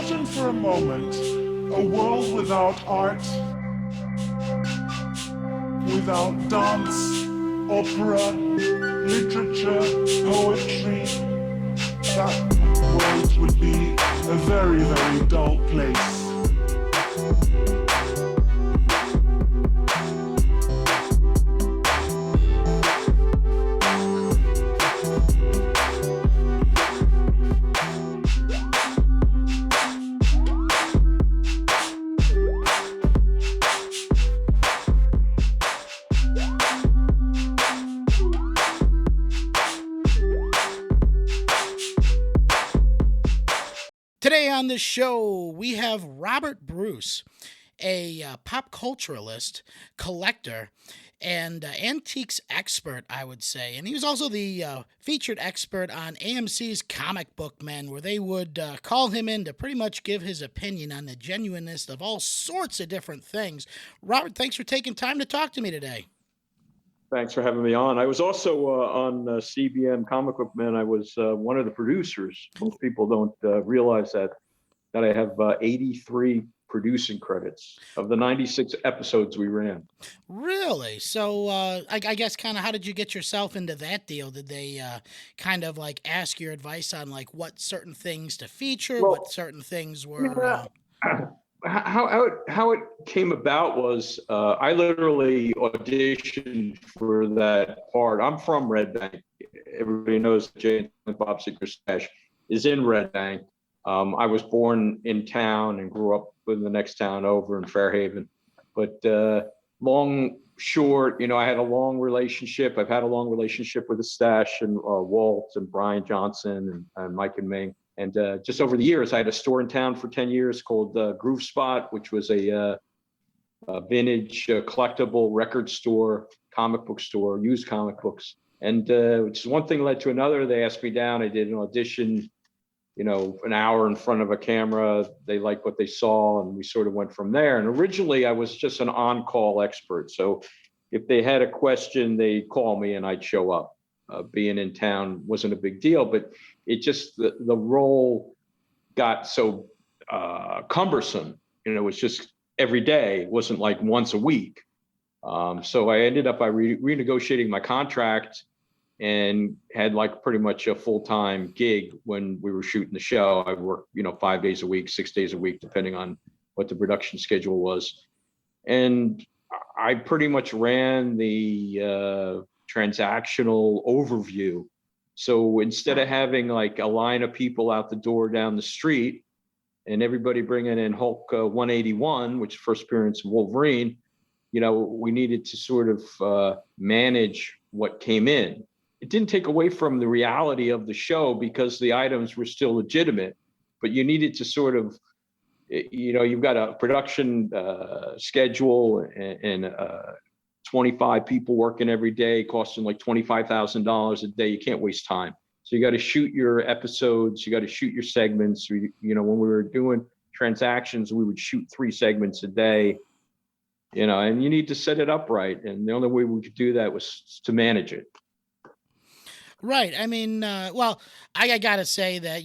Imagine for a moment a world without art, without dance, opera, literature, poetry. That world would be a very, very dull place. Today on the show, we have Robert Bruce, a pop culturalist, collector, and antiques expert, I would say. And he was also the featured expert on AMC's Comic Book Men, where they would call him in to pretty much give his opinion on the genuineness of all sorts of different things. Robert, thanks for taking time to talk to me today. Thanks for having me on. I was also on CBM Comic Book Men. I was one of the producers. Most people don't realize that I have 83 producing credits of the 96 episodes we ran. Really? So I guess kind of how did you get yourself into that deal? Did they kind of like ask your advice on like what certain things to feature, Well, what certain things were? yeah. How it came about was I literally auditioned for that part. I'm from Red Bank. Everybody knows that Jay and Bob Seeker Stash is in Red Bank. I was born in town and grew up in the next town over in Fairhaven. But long, short, I had a long relationship. I've had a long relationship with the Stash and Walt and Brian Johnson and Mike and Ming. And just over the years, I had a store in town for 10 years called Groove Spot, which was a vintage collectible record store, comic book store, used comic books. And just one thing led to another. They asked me down. I did an audition, an hour in front of a camera. They liked what they saw, and we sort of went from there. And originally, I was just an on-call expert. So if they had a question, they'd call me and I'd show up. Being in town wasn't a big deal, but it just, the role got so cumbersome. It was just every day. It wasn't like once a week. So I ended up by renegotiating my contract and had like pretty much a full-time gig when we were shooting the show. I worked, 5 days a week, 6 days a week, depending on what the production schedule was. And I pretty much ran the transactional overview. So instead of having like a line of people out the door down the street and everybody bringing in Hulk 181, which first appearance of Wolverine, we needed to sort of manage what came in. It didn't take away from the reality of the show because the items were still legitimate, but you needed to sort of, you've got a production schedule and 25 people working every day, costing like $25,000 a day. You can't waste time. So you got to shoot your episodes. You got to shoot your segments. When we were doing transactions, we would shoot 3 segments a day, and you need to set it up right. And the only way we could do that was to manage it. Right. I mean, well, I got to say that,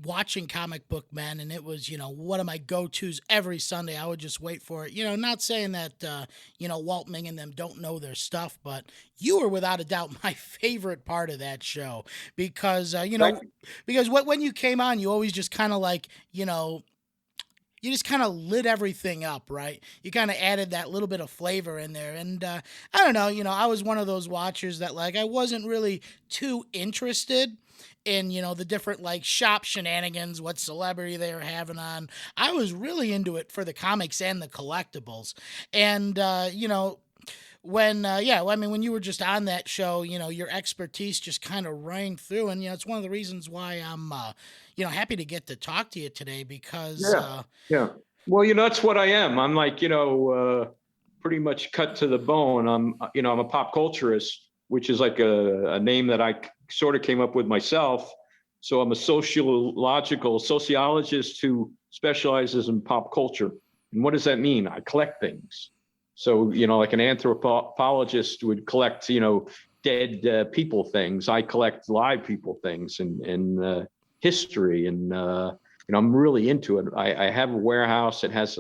watching Comic Book Men, and it was, one of my go-tos every Sunday. I would just wait for it. Not saying that, Walt Ming and them don't know their stuff, but you were without a doubt my favorite part of that show because, because when you came on, you always just kind of like, you just kind of lit everything up, right? You kind of added that little bit of flavor in there. And I don't know, I was one of those watchers that like, I wasn't really too interested in, the different like shop shenanigans, what celebrity they were having on. I was really into it for the comics and the collectibles. And, when you were just on that show, your expertise just kind of rang through. And, it's one of the reasons why I'm, happy to get to talk to you today because. Yeah. Well, that's what I am. I'm like, pretty much cut to the bone. I'm a pop culturist, which is like a name that I sort of came up with myself. So I'm a sociologist who specializes in pop culture. And what does that mean? I collect things. So, like an anthropologist would collect, dead people things. I collect live people things and history and I'm really into it. I have a warehouse that has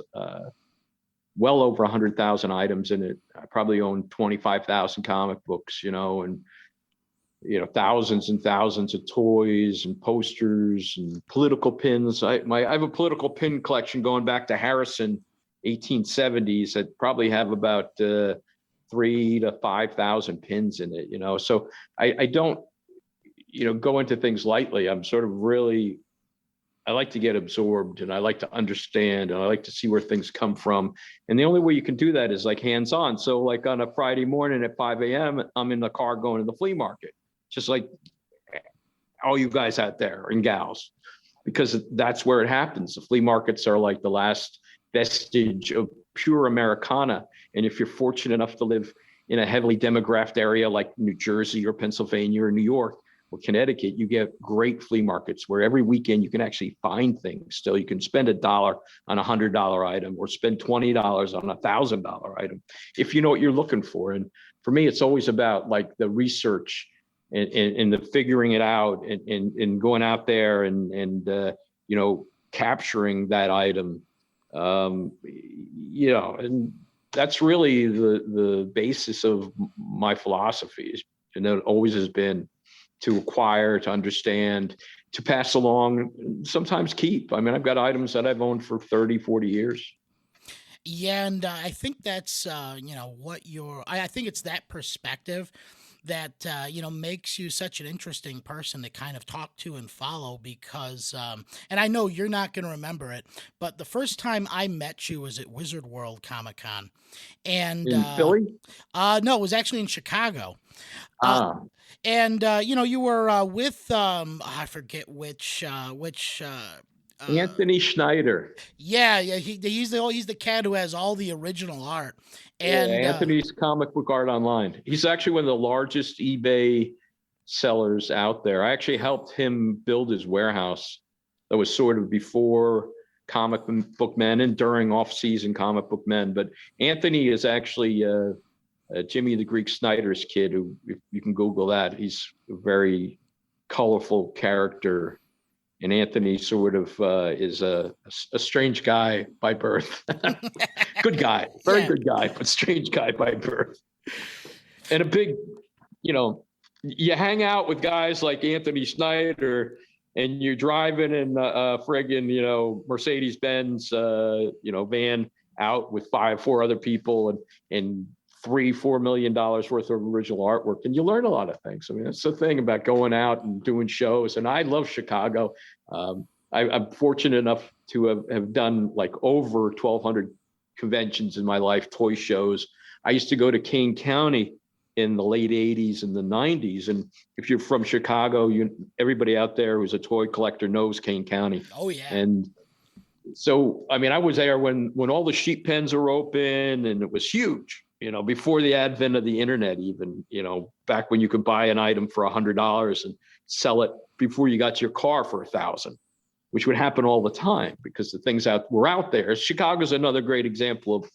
well over 100,000 items in it. I probably own 25,000 comic books, and thousands and thousands of toys and posters and political pins. I have a political pin collection going back to Harrison, 1870s. That probably have about 3,000 to 5,000 pins in it. So I don't go into things lightly. I'm sort of really, I like to get absorbed, and I like to understand, and I like to see where things come from. And the only way you can do that is like hands-on. So like on a Friday morning at 5 a.m., I'm in the car going to the flea market, just like all you guys out there and gals, because that's where it happens. The flea markets are like the last vestige of pure Americana. And if you're fortunate enough to live in a heavily demographed area like New Jersey or Pennsylvania or New York or Connecticut, you get great flea markets where every weekend you can actually find things. Still, you can spend $1 on $100 item, or spend $20 on $1,000 item if you know what you're looking for. And for me, it's always about like the research and the figuring it out, and going out there and capturing that item. And that's really the basis of my philosophy, and it always has been, to acquire, to understand, to pass along, sometimes keep. I mean, I've got items that I've owned for 30, 40 years. Yeah, and I think that's I think it's that perspective that makes you such an interesting person to kind of talk to and follow, because and I know you're not going to remember it, but the first time I met you was at Wizard World Comic Con, and In Philly? no, it was actually in Chicago. uh, and you were with I forget which Anthony Schneider. yeah, he's the cat who has all the original art. Yeah, And Anthony's Comic Book Art Online. He's actually one of the largest eBay sellers out there. I actually helped him build his warehouse. That was sort of before Comic Book Men and during off-season Comic Book Men. But Anthony is actually Jimmy the Greek Snyder's kid, who, if you can Google that, he's a very colorful character. And Anthony sort of is a strange guy by birth. Good guy, very good guy, but strange guy by birth. And a big, you hang out with guys like Anthony Snyder, and you're driving in a friggin', Mercedes-Benz, van out with 4 other people, and $3-4 million worth of original artwork, and you learn a lot of things. I mean, that's the thing about going out and doing shows. And I love Chicago. I'm fortunate enough to have done like over 1,200 conventions in my life, toy shows. I used to go to Kane County in the late 80s and the 90s. And if you're from Chicago, everybody out there who's a toy collector knows Kane County. Oh yeah. And so, I mean, I was there when all the sheep pens were open, and it was huge, before the advent of the internet, even, back when you could buy an item for $100 and sell it before you got your car for $1,000, which would happen all the time because the things were out there. Chicago's another great example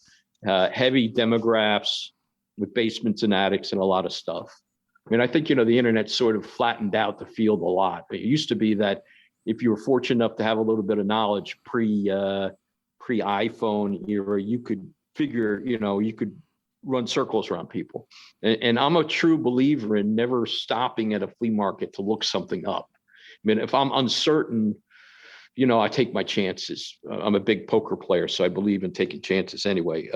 of heavy demographics with basements and attics and a lot of stuff. I mean, I think, the internet sort of flattened out the field a lot. It used to be that if you were fortunate enough to have a little bit of knowledge pre-iPhone era, you could figure, you could run circles around people. And I'm a true believer in never stopping at a flea market to look something up. I mean, if I'm uncertain, I take my chances. I'm a big poker player, so I believe in taking chances anyway.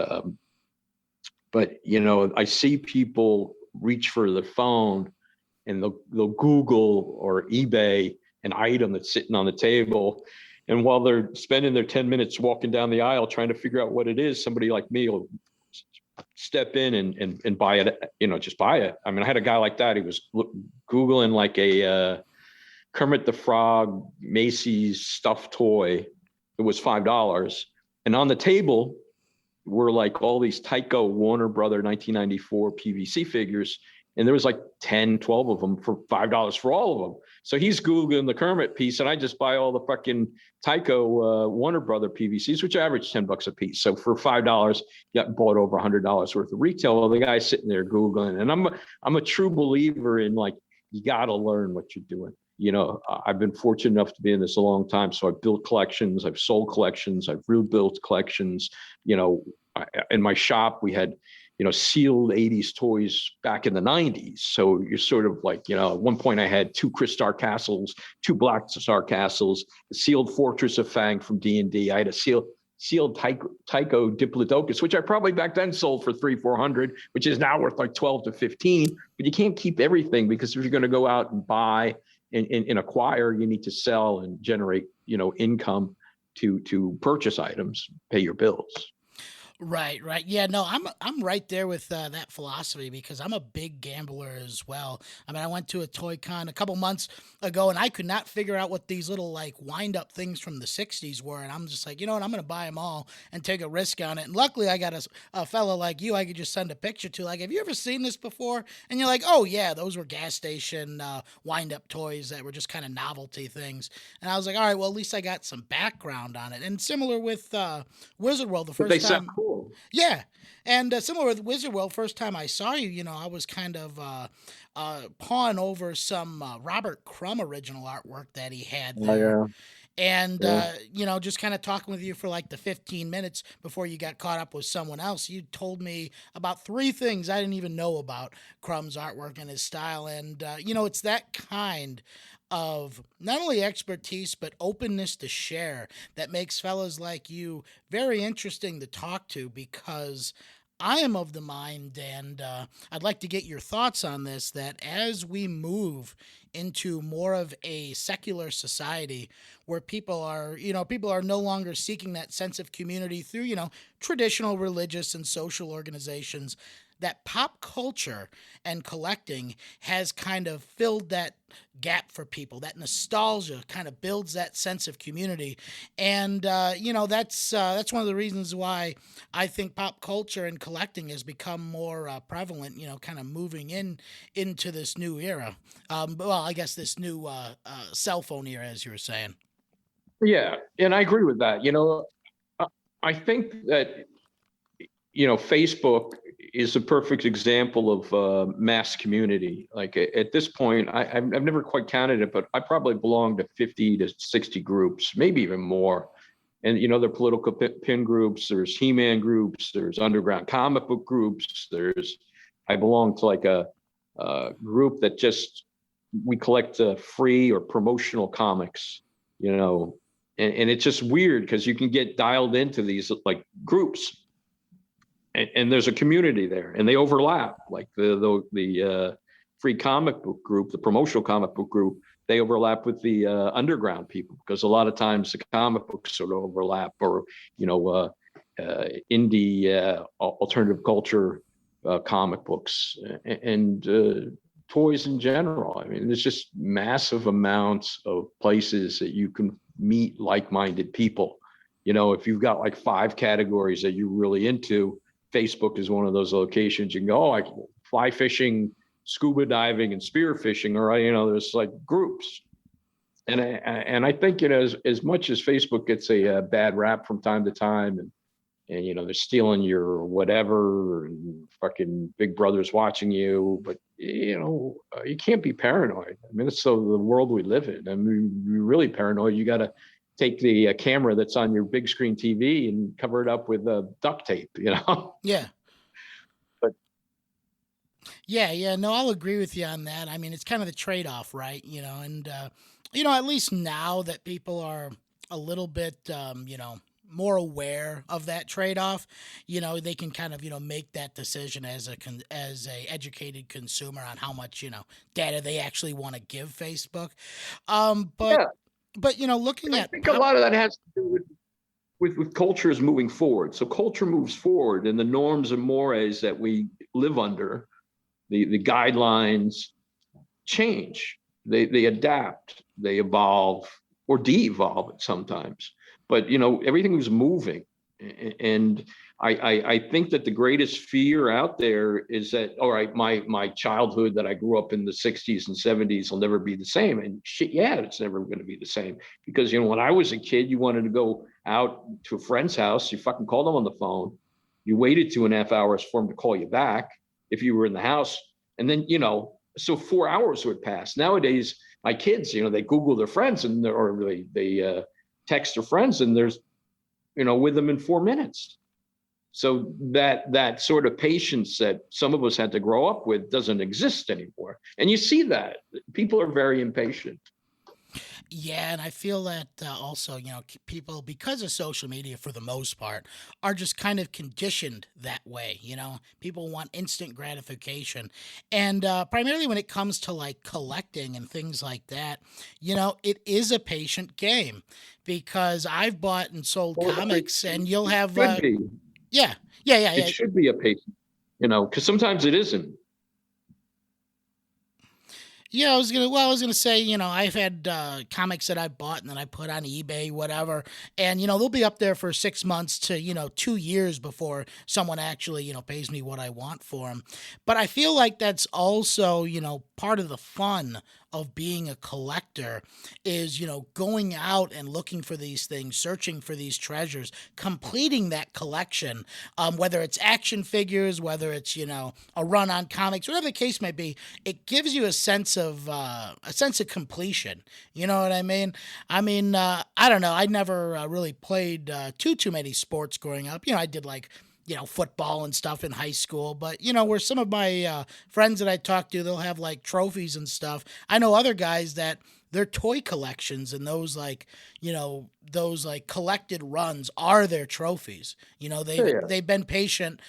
But, I see people reach for their phone and they'll Google or eBay an item that's sitting on the table. And while they're spending their 10 minutes walking down the aisle trying to figure out what it is, somebody like me will step in and buy it, just buy it. I mean, I had a guy like that. He was Googling like a Kermit the Frog Macy's stuffed toy. It was $5. And on the table were like all these Tyco Warner Brother 1994 PVC figures. And there was like 10, 12 of them for $5 for all of them. So he's Googling the Kermit piece, and I just buy all the fucking Tyco Warner Brother PVCs, which average $10 a piece. So for $5, you got bought over $100 worth of retail. Well, the guy's sitting there Googling, and I'm a true believer in, like, you got to learn what you're doing. I've been fortunate enough to be in this a long time. So I've built collections, I've sold collections, I've rebuilt collections. In my shop, we had, sealed 80s toys back in the 90s. So you're sort of like, at one point I had 2 Crystar castles, 2 Black Star castles, a sealed Fortress of Fang from D&D. I had a sealed Tycho Diplodocus, which I probably back then sold for 300-400, which is now worth like 12 to 15. But you can't keep everything, because if you're going to go out and buy and acquire, you need to sell and generate, income to purchase items, pay your bills. Right, right. Yeah, no, I'm right there with that philosophy, because I'm a big gambler as well. I mean, I went to a toy con a couple months ago, and I could not figure out what these little like wind up things from the 60s were, and I'm just like, you know what, I'm going to buy them all and take a risk on it. And luckily I got a fellow like you I could just send a picture to, like, have you ever seen this before? And you're like, oh yeah, those were gas station wind up toys that were just kind of novelty things. And I was like, all right, well, at least I got some background on it. And similar with Wizard World, the But they first sound time. cool. Yeah, and similar with Wizard World, first time I saw you, I was kind of pawing over some Robert Crumb original artwork that he had Oh, there. yeah. And, Yeah. just kind of talking with you for like the 15 minutes before you got caught up with someone else, you told me about 3 things I didn't even know about Crumb's artwork and his style. And, it's that kind of not only expertise, but openness to share that makes fellas like you very interesting to talk to, because I am of the mind, and I'd like to get your thoughts on this, that as we move into more of a secular society where people are no longer seeking that sense of community through, traditional religious and social organizations, that pop culture and collecting has kind of filled that gap for people. That nostalgia kind of builds that sense of community, and that's one of the reasons why I think pop culture and collecting has become more prevalent. Kind of moving into this new era. Well, I guess this new cell phone era, as you were saying. Yeah, and I agree with that. I I think that, Facebook is a perfect example of mass community. Like at this point, I've never quite counted it, but I probably belong to 50 to 60 groups, maybe even more. And, they're political pin groups, there's He-Man groups, there's underground comic book groups, I belong to like a group that we collect free or promotional comics, and it's just weird because you can get dialed into these like groups, and there's a community there, and they overlap. Like the free comic book group, the promotional comic book group, they overlap with the underground people, because a lot of times the comic books sort of overlap, or indie alternative culture comic books, and toys in general. I mean, there's just massive amounts of places that you can meet like-minded people. If you've got like 5 categories that you're really into, Facebook is one of those locations. You can go, like fly fishing, scuba diving, and spear fishing, or there's like groups. And I think, as much as Facebook gets a bad rap from time to time, and they're stealing your whatever, and fucking Big Brother's watching you, but you can't be paranoid. I mean, it's the world we live in. I mean, you're really paranoid, you got to take the camera that's on your big screen TV and cover it up with duct tape, Yeah. But Yeah, no, I'll agree with you on that. I mean, it's kind of the trade-off, right? And at least now that people are a little bit, more aware of that trade-off, they can kind of, make that decision as a educated consumer on how much, data they actually want to give Facebook. But yeah, looking I at think a lot of that has to do with cultures moving forward. So culture moves forward, and the norms and mores that we live under, the guidelines change. They adapt, they evolve, or de-evolve sometimes. But everything was moving, and I think that the greatest fear out there is that, all right, my childhood that I grew up in the 60s and 70s will never be the same. And shit, yeah, it's never going to be the same, because when I was a kid, you wanted to go out to a friend's house, you fucking called them on the phone, you waited 2.5 hours for them to call you back if you were in the house, and then so 4 hours would pass. Nowadays, my kids, they Google their friends or they text their friends, and there's, with them in 4 minutes. So that sort of patience that some of us had to grow up with doesn't exist anymore. And you see that people are very impatient. Yeah, and I feel that also, people, because of social media for the most part, are just kind of conditioned that way. People want instant gratification. And primarily when it comes to like collecting and things like that, it is a patient game because I've bought and sold Well, comics and you'll it have, should be. yeah, yeah, yeah, It yeah. should be a patient, because sometimes it isn't. Yeah, I was gonna say, I've had comics that I bought and then I put on eBay, whatever, and they'll be up there for 6 months to 2 years before someone actually pays me what I want for them. But I feel like that's also part of the fun of being a collector is going out and looking for these things, searching for these treasures, completing that collection, whether it's action figures, whether it's a run on comics, whatever the case may be. It gives you a sense of completion. You know what I mean? I mean, I don't know. I never really played too many sports growing up. I did like football and stuff in high school. But, where some of my friends that I talk to, they'll have like trophies and stuff. I know other guys that their toy collections and those like collected runs are their trophies. Yeah, They've yeah. they've been patient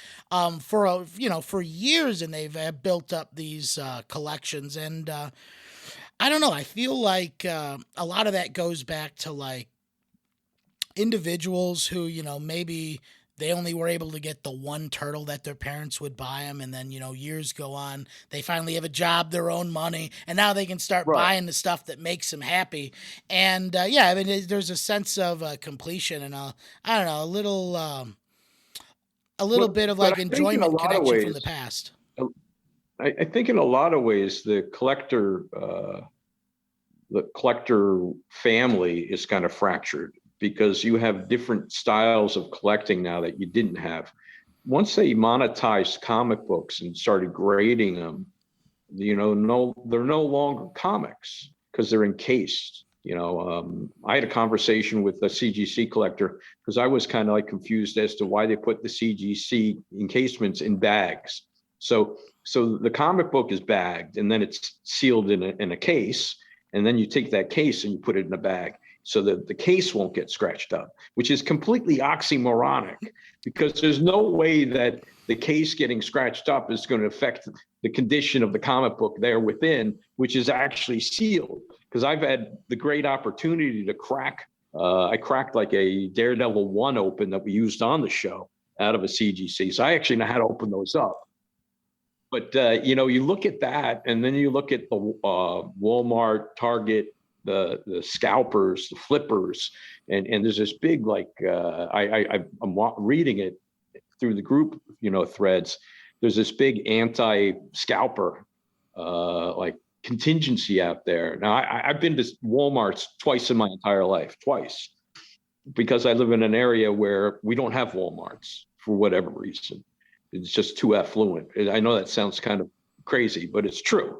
for years, and they've built up these collections. And I don't know. I feel like a lot of that goes back to like individuals who, maybe they only were able to get the one turtle that their parents would buy them. And then, years go on, they finally have a job, their own money, and now they can start Right. buying the stuff that makes them happy. And yeah, I mean, there's a sense of completion and I don't know, a little bit of But like I think in a enjoyment and lot of connection from the ways, past. I think in a lot of ways, the collector family is kind of fractured because you have different styles of collecting now that you didn't have. Once they monetized comic books and started grading them, they're no longer comics because they're encased. I had a conversation with a CGC collector because I was kind of like confused as to why they put the CGC encasements in bags. So the comic book is bagged and then it's sealed in a case, and then you take that case and you put it in a bag so that the case won't get scratched up, which is completely oxymoronic because there's no way that the case getting scratched up is going to affect the condition of the comic book there within, which is actually sealed. Because I've had the great opportunity to I cracked like a Daredevil 1 open that we used on the show out of a CGC. So I actually know how to open those up. But you look at that, and then you look at the Walmart, Target, the scalpers, the flippers, and there's this big like I'm reading it through the group threads. There's this big anti-scalper like contingency out there. Now I've been to Walmarts twice in my entire life, twice, because I live in an area where we don't have Walmarts for whatever reason. It's just too affluent. I know that sounds kind of crazy, but it's true.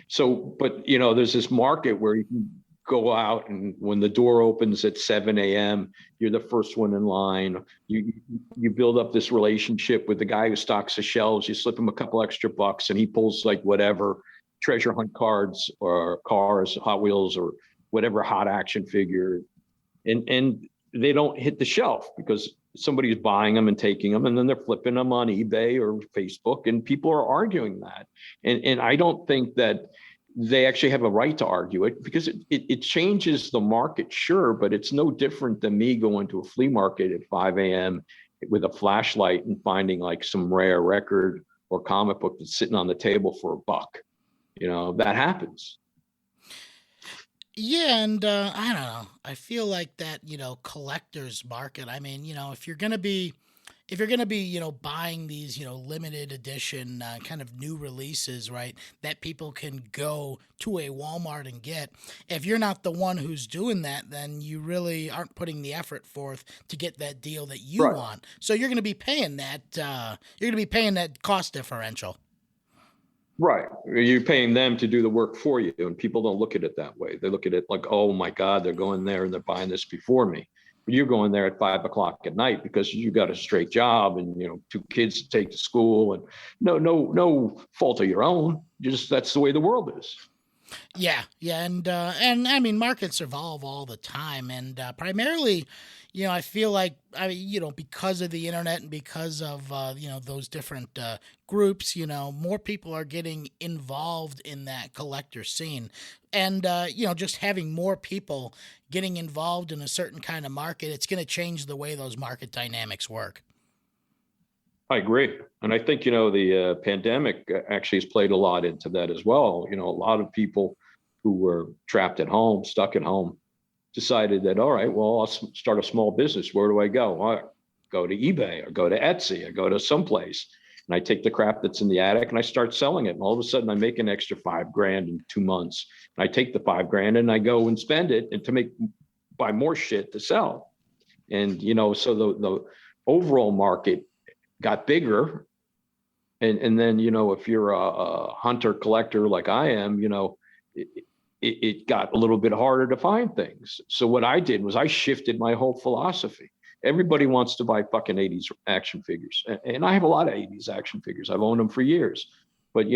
So, but there's this market where you can go out, and when the door opens at 7 a.m., you're the first one in line. You build up this relationship with the guy who stocks the shelves. You slip him a couple extra bucks, and he pulls like whatever treasure hunt cards or cars, Hot Wheels, or whatever hot action figure, and they don't hit the shelf because somebody's buying them and taking them, and then they're flipping them on eBay or Facebook, and people are arguing that. And I don't think that they actually have a right to argue it because it changes the market, sure, but it's no different than me going to a flea market at 5 a.m. with a flashlight and finding like some rare record or comic book that's sitting on the table for $1. That happens. Yeah, and I don't know. I feel like that, collector's market. I mean, if you're gonna be, buying these, limited edition kind of new releases, right? That people can go to a Walmart and get. If you're not the one who's doing that, then you really aren't putting the effort forth to get that deal that you Right. want. So you're gonna be paying that. You're gonna be paying that cost differential. Right. You're paying them to do the work for you, and people don't look at it that way. They look at it like, oh my God, they're going there and they're buying this before me. But you're going there at 5 o'clock at night because you got a straight job and, you know, 2 kids to take to school, and no fault of your own. Just that's the way the world is. Yeah, yeah, and I mean markets evolve all the time, and primarily, I feel like because of the internet and because of those different groups, more people are getting involved in that collector scene, and just having more people getting involved in a certain kind of market, it's going to change the way those market dynamics work. I agree. And I think, the pandemic actually has played a lot into that as well. A lot of people who were trapped at home, stuck at home, decided that, all right, well, I'll start a small business. Where do I go? Well, I go to eBay or go to Etsy or go to someplace. And I take the crap that's in the attic and I start selling it. And all of a sudden I make an extra $5,000 in 2 months. And I take the $5,000 and I go and spend it and buy more shit to sell. And, so the overall market got bigger. And then, if you're a hunter collector like I am, it got a little bit harder to find things. So what I did was I shifted my whole philosophy. Everybody wants to buy fucking 80s action figures. And I have a lot of 80s action figures. I've owned them for years, but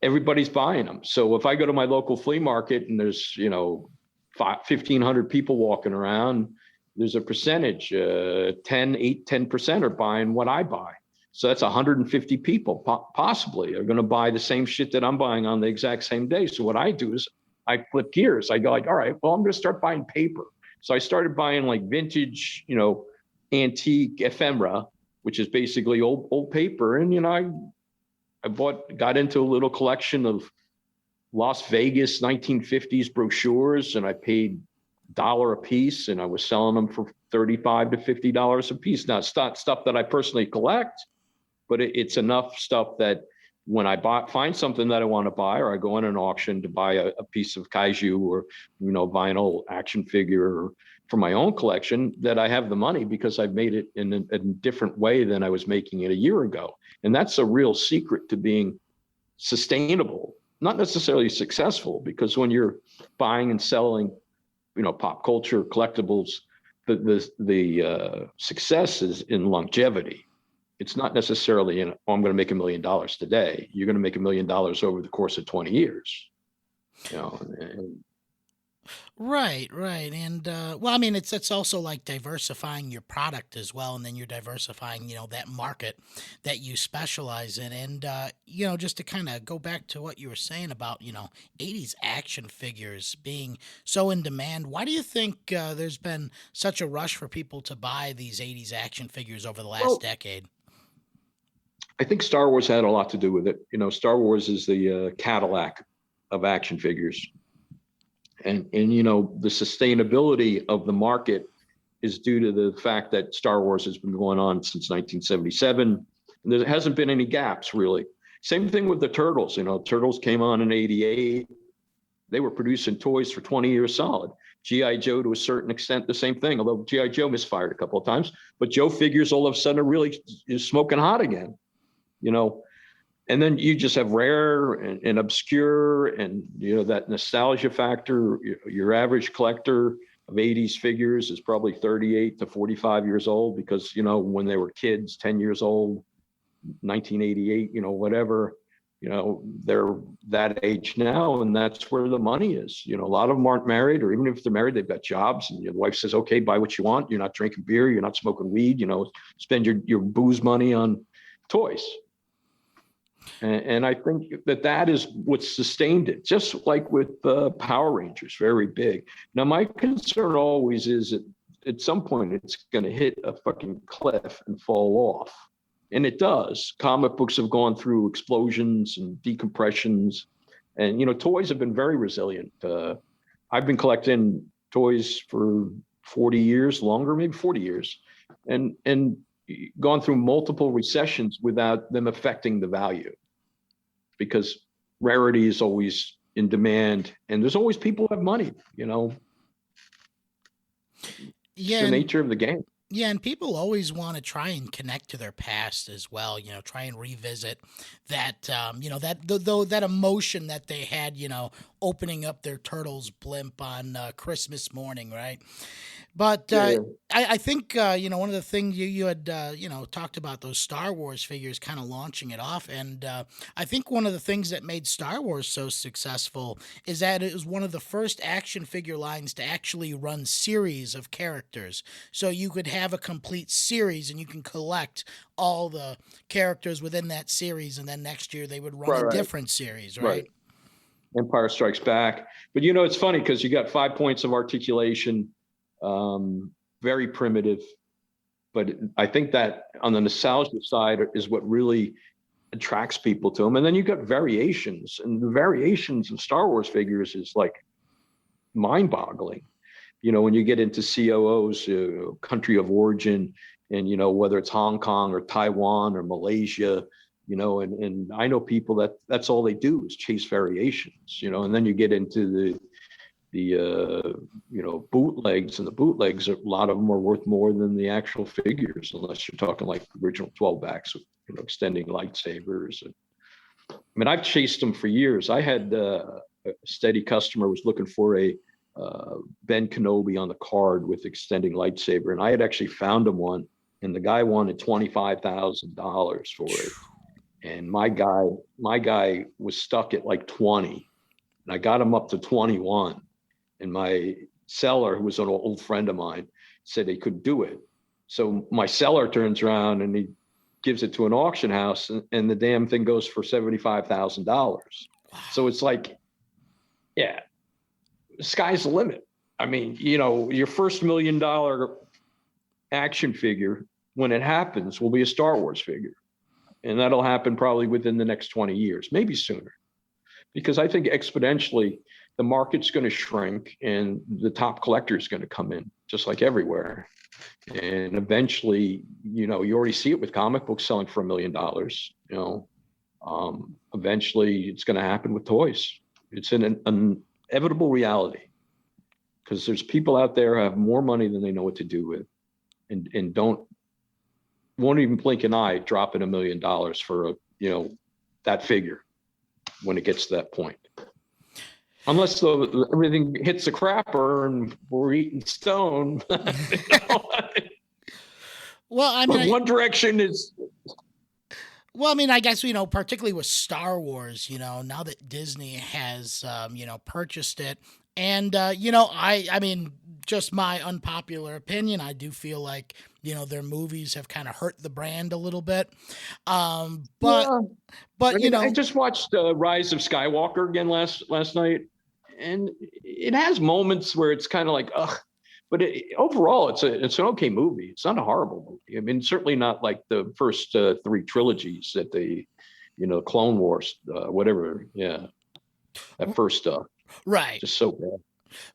everybody's buying them. So if I go to my local flea market and there's, 1,500 people walking around, there's a percentage, 10% are buying what I buy. So that's 150 people possibly are going to buy the same shit that I'm buying on the exact same day. So what I do is I flip gears. I go like, all right, well, I'm going to start buying paper. So I started buying like vintage, antique ephemera, which is basically old paper. And, I got into a little collection of Las Vegas 1950s brochures, and I paid $1 a piece, and I was selling them for $35 to $50 a piece. Now, it's not stuff that I personally collect, but it's enough stuff that when I find something that I want to buy, or I go on an auction to buy a piece of kaiju or, vinyl action figure for my own collection, that I have the money because I've made it in a different way than I was making it a year ago. And that's a real secret to being sustainable, not necessarily successful, because when you're buying and selling, pop culture collectibles, the success is in longevity. It's not necessarily I'm going to make $1 million today. You're going to make $1 million over the course of 20 years. Right, right, and well, I mean, it's also like diversifying your product as well, and then you're diversifying, that market that you specialize in, and just to kind of go back to what you were saying about, 80s action figures being so in demand. Why do you think there's been such a rush for people to buy these 80s action figures over the last decade? I think Star Wars had a lot to do with it. Star Wars is the Cadillac of action figures. And the sustainability of the market is due to the fact that Star Wars has been going on since 1977. And there hasn't been any gaps, really. Same thing with the Turtles. Turtles came on in 88. They were producing toys for 20 years solid. G.I. Joe, to a certain extent, the same thing, although G.I. Joe misfired a couple of times. But Joe figures all of a sudden are really smoking hot again, And then you just have rare and obscure, and that nostalgia factor. Your average collector of 80s figures is probably 38 to 45 years old because when they were kids, 10 years old, 1988, whatever, they're that age now, and that's where the money is. A lot of them aren't married, or even if they're married, they've got jobs, and your wife says, okay, buy what you want. You're not drinking beer, you're not smoking weed, spend your booze money on toys. And I think that is what sustained it, just like with Power Rangers, very big. Now, my concern always is that at some point it's going to hit a fucking cliff and fall off. And it does. Comic books have gone through explosions and decompressions. And, toys have been very resilient. I've been collecting toys for 40 years, longer, maybe 40 years, and gone through multiple recessions without them affecting the value. Because rarity is always in demand, and there's always people who have money, Yeah, it's the nature of the game. Yeah, and people always want to try and connect to their past as well. Try and revisit that. That emotion that they had. Opening up their turtle's blimp on Christmas morning, right? But Yeah. I think one of the things you had talked about those Star Wars figures kind of launching it off, and I think one of the things that made Star Wars so successful is that it was one of the first action figure lines to actually run series of characters. So you could have a complete series, and you can collect all the characters within that series, and then next year they would run a Right. different series, Right. right? Empire Strikes Back. But it's funny because you got 5 points of articulation, very primitive. But I think that on the nostalgia side is what really attracts people to them. And then you got variations, and the variations of Star Wars figures is like mind-boggling. When you get into COO's country of origin, and whether it's Hong Kong or Taiwan or Malaysia, and I know people that's all they do is chase variations, and then you get into the bootlegs, and the bootlegs, a lot of them are worth more than the actual figures, unless you're talking like original 12 backs with extending lightsabers. I mean, I've chased them for years. I had a steady customer was looking for a Ben Kenobi on the card with extending lightsaber, and I had actually found him one, and the guy wanted $25,000 for it. And my guy was stuck at like 20, and I got him up to 21. And my seller, who was an old friend of mine, said he could do it. So my seller turns around and he gives it to an auction house, and the damn thing goes for $75,000. So it's like, yeah, the sky's the limit. I mean, your first $1 million action figure, when it happens, will be a Star Wars figure. And that'll happen probably within the next 20 years, maybe sooner. Because I think exponentially, the market's going to shrink and the top collector is going to come in, just like everywhere. And eventually, you already see it with comic books selling for $1 million. Eventually, it's going to happen with toys. It's an inevitable reality, because there's people out there who have more money than they know what to do with, and won't even blink an eye dropping $1 million for that figure when it gets to that point. Unless everything hits the crapper and we're eating stone. Well, I mean, one direction is. Well, I mean, I guess, particularly with Star Wars, now that Disney has, purchased it, and, I mean, just my unpopular opinion, I do feel like, their movies have kind of hurt the brand a little bit. But I just watched Rise of Skywalker again last night, and it has moments where it's kind of like, ugh, but overall, it's an okay movie. It's not a horrible movie. I mean, certainly not like the first 3 trilogies that they, Clone Wars, whatever. Yeah, that first stuff. Right. Just so bad.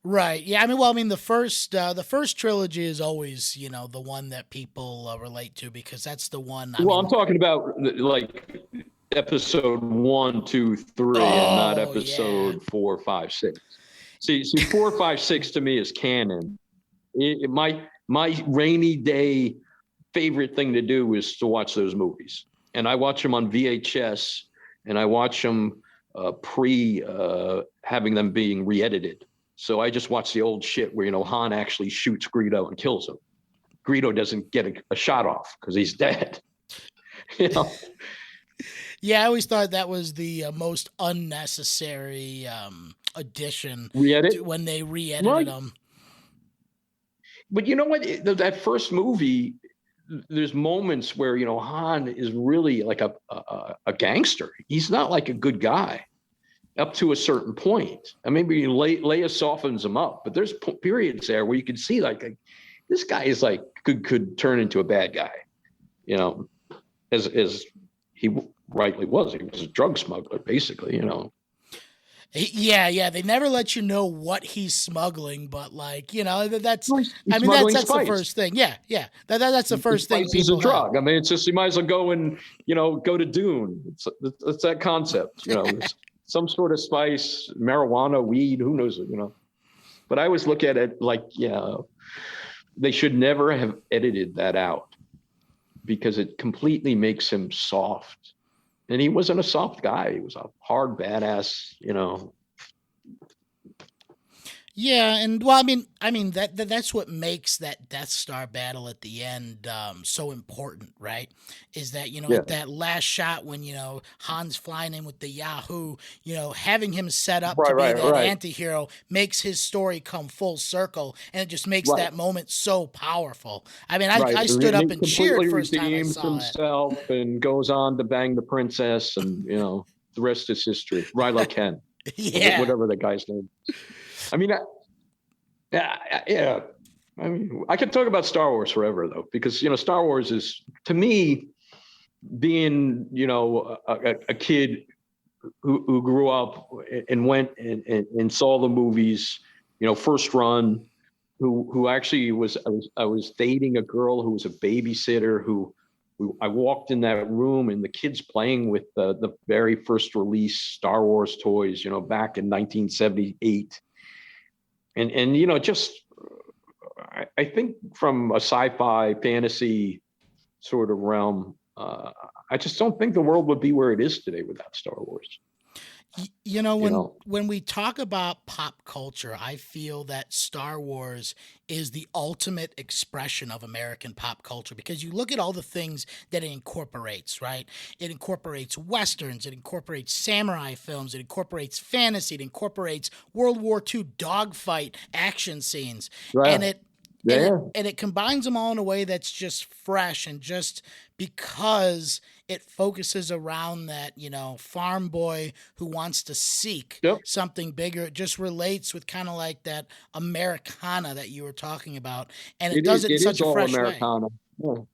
Right. Yeah. I mean, the first trilogy is always, the one that people relate to, because that's the one. I'm talking about like episode 1, 2, 3, and not episode 4, 5, 6. See, 4, 5, 6 to me is canon. My rainy day favorite thing to do is to watch those movies, and I watch them on VHS, and I watch them pre having them being re-edited. So I just watch the old shit where Han actually shoots Greedo and kills him. Greedo doesn't get a shot off because he's dead. Yeah, I always thought that was the most unnecessary addition when they re-edited them. But you know what? That first movie, there's moments where Han is really like a gangster. He's not like a good guy up to a certain point. I mean, maybe Leia softens him up, but there's periods there where you can see like this guy is like could turn into a bad guy, as he rightly was. He was a drug smuggler, basically, Yeah, they never let you know what he's smuggling, but that's that's the first thing. Yeah, that's the first thing. Spice is a drug. I mean, it's just you might as well go and go to Dune. It's that concept, It's some sort of spice, marijuana, weed, who knows, But I always look at it like, they should never have edited that out because it completely makes him soft. And he wasn't a soft guy. He was a hard badass, Yeah, and well, I mean that's what makes that Death Star battle at the end so important, right? Is that Yeah. at that last shot when Han's flying in with the Yahoo, having him set up to be that anti-hero makes his story come full circle, and it just makes that moment so powerful. I mean, I stood up and cheered first time I saw himself it. And goes on to bang the princess, and the rest is history. Rylo Ken, whatever the guy's name. I mean, yeah. I mean, I could talk about Star Wars forever, though, because Star Wars is, to me, being a kid who grew up and went and saw the movies, first run, who actually I was dating a girl who was a babysitter who I walked in that room and the kids playing with the very first release Star Wars toys, back in 1978. And just, I think from a sci-fi fantasy sort of realm, I just don't think the world would be where it is today without Star Wars. When we talk about pop culture, I feel that Star Wars is the ultimate expression of American pop culture, because you look at all the things that it incorporates, right? It incorporates Westerns, it incorporates samurai films, it incorporates fantasy, it incorporates World War II dogfight action scenes. Right. And it combines them all in a way that's just fresh, and just because it focuses around that, farm boy who wants to seek something bigger. It just relates with kind of like that Americana that you were talking about. And it does it in such a fresh Americana. way.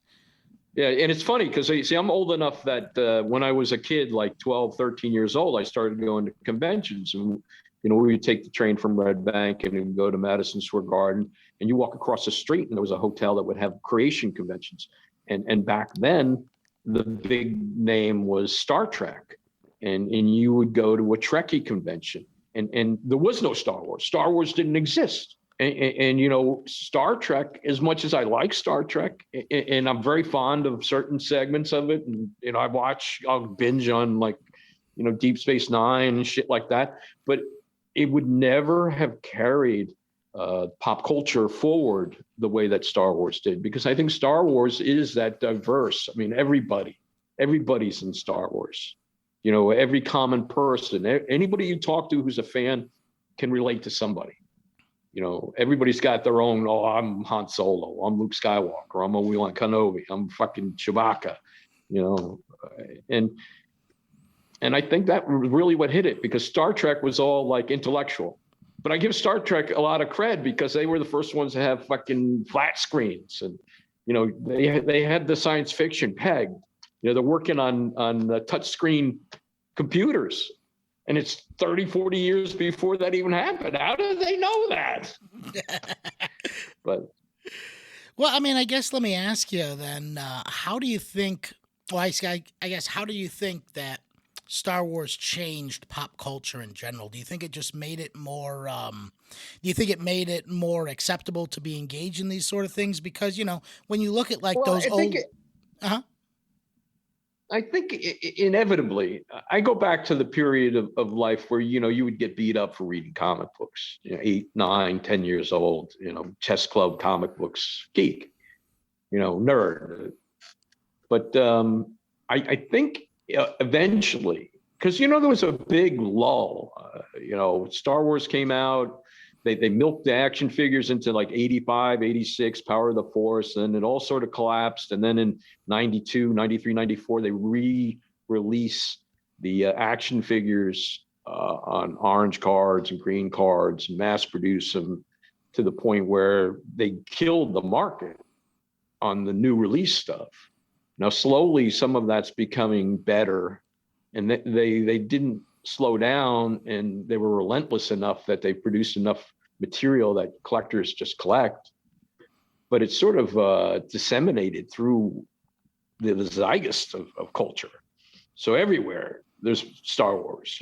Yeah, and it's funny because, see, I'm old enough that when I was a kid, like 12, 13 years old, I started going to conventions. And, we would take the train from Red Bank and we'd go to Madison Square Garden, and you walk across the street and there was a hotel that would have creation conventions. And back then, the big name was Star Trek. And you would go to a Trekkie convention. And there was no Star Wars. Star Wars didn't exist. And Star Trek, as much as I like Star Trek, and I'm very fond of certain segments of it, and I'll binge on Deep Space Nine and shit like that, but it would never have carried pop culture forward the way that Star Wars did, because I think Star Wars is that diverse. I mean, everybody's in Star Wars. Every common person, anybody you talk to who's a fan can relate to somebody. Everybody's got their own, I'm Han Solo, I'm Luke Skywalker, I'm Obi-Wan Kenobi, I'm fucking Chewbacca, and I think that was really what hit it, because Star Trek was all like intellectual. But I give Star Trek a lot of cred because they were the first ones to have fucking flat screens, and they had the science fiction pegged. They're working on the touchscreen computers. And it's 30, 40 years before that even happened. How do they know that? But, well, I mean, I guess let me ask you then, how do you think, I guess, how do you think that Star Wars changed pop culture in general? Do you think it just made it more, acceptable to be engaged in these sort of things? Because, when you look at those old... I think inevitably, I go back to the period of life where, you would get beat up for reading comic books, 8, 9, 10 years old, chess club comic books, geek, nerd. But I think eventually, because, there was a big lull, Star Wars came out. They milked the action figures into like 85, 86, Power of the Force, and it all sort of collapsed. And then in 92, 93, 94, they re-release the action figures on orange cards and green cards, and mass produce them to the point where they killed the market on the new release stuff. Now, slowly, some of that's becoming better, and they didn't slow down, and they were relentless enough that they produced enough material that collectors just collect. But it's sort of disseminated through the zeitgeist of culture. So everywhere there's Star Wars,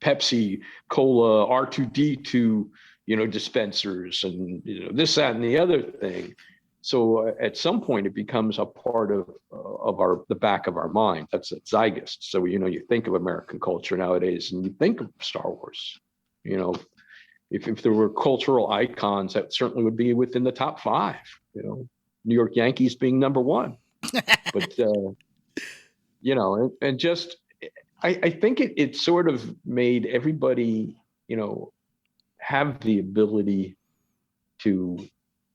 Pepsi, Cola, R2D2, dispensers and, this, that, and the other thing. So at some point it becomes a part of the back of our mind. That's a zeitgeist. So, you think of American culture nowadays and you think of Star Wars, if there were cultural icons, that certainly would be within the top 5, New York Yankees being number 1. But, and just, I think it sort of made everybody, have the ability to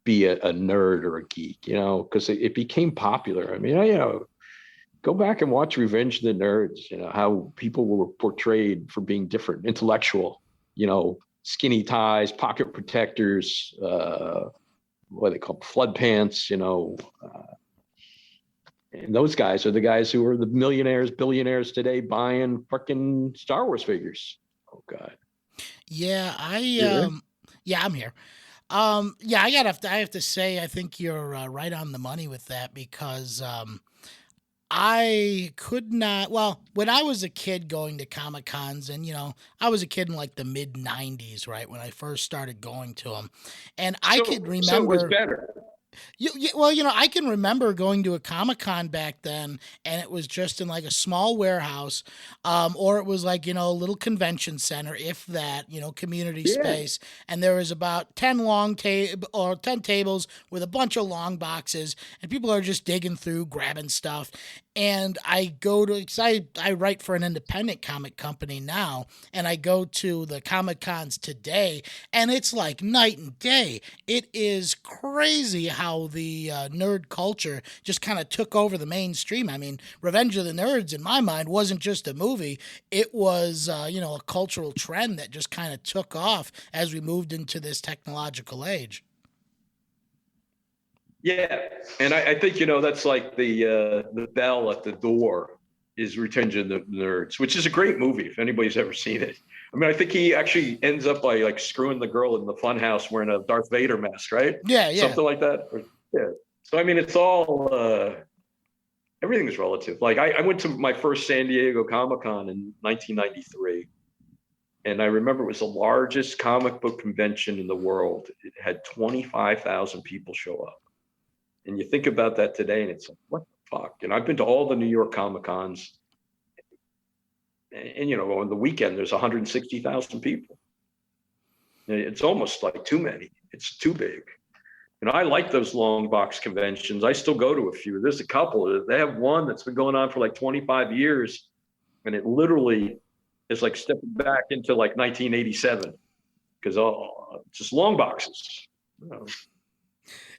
be a nerd or a geek, because it became popular. I mean, go back and watch Revenge of the Nerds, how people were portrayed for being different, intellectual, skinny ties, pocket protectors, what they call flood pants, and those guys are the guys who are the millionaires, billionaires today buying fucking Star Wars figures. Oh God. Yeah, yeah, I'm here. Yeah, I have to say, I think you're right on the money with that because I could not. Well, when I was a kid going to Comic Cons, and I was a kid in like the mid '90s, right when I first started going to them, and I could remember. So it was better. Well, I can remember going to a Comic Con back then, and it was just in like a small warehouse, or it was like a little convention center, if that, community space, and there was about 10 10 tables with a bunch of long boxes, and people are just digging through, grabbing stuff. And I go to, cause I write for an independent comic company now, and I go to the Comic Cons today, and it's like night and day. It is crazy how the nerd culture just kind of took over the mainstream. I mean, Revenge of the Nerds, in my mind, wasn't just a movie. It was, a cultural trend that just kind of took off as we moved into this technological age. Yeah, and I think that's like the bell at the door is Revenge of the Nerds, which is a great movie if anybody's ever seen it. I mean, I think he actually ends up by like screwing the girl in the funhouse wearing a Darth Vader mask, right? Yeah, Something like that. Yeah. So I mean, it's all everything's relative. Like I went to my first San Diego Comic-Con in 1993. And I remember it was the largest comic book convention in the world. It had 25,000 people show up. And you think about that today, and it's like, what the fuck? And I've been to all the New York Comic Cons, and on the weekend there's 160,000 people. It's almost like too many. It's too big. I like those long box conventions. I still go to a few. There's a couple. They have one that's been going on for like 25 years, and it literally is like stepping back into like 1987 because just long boxes.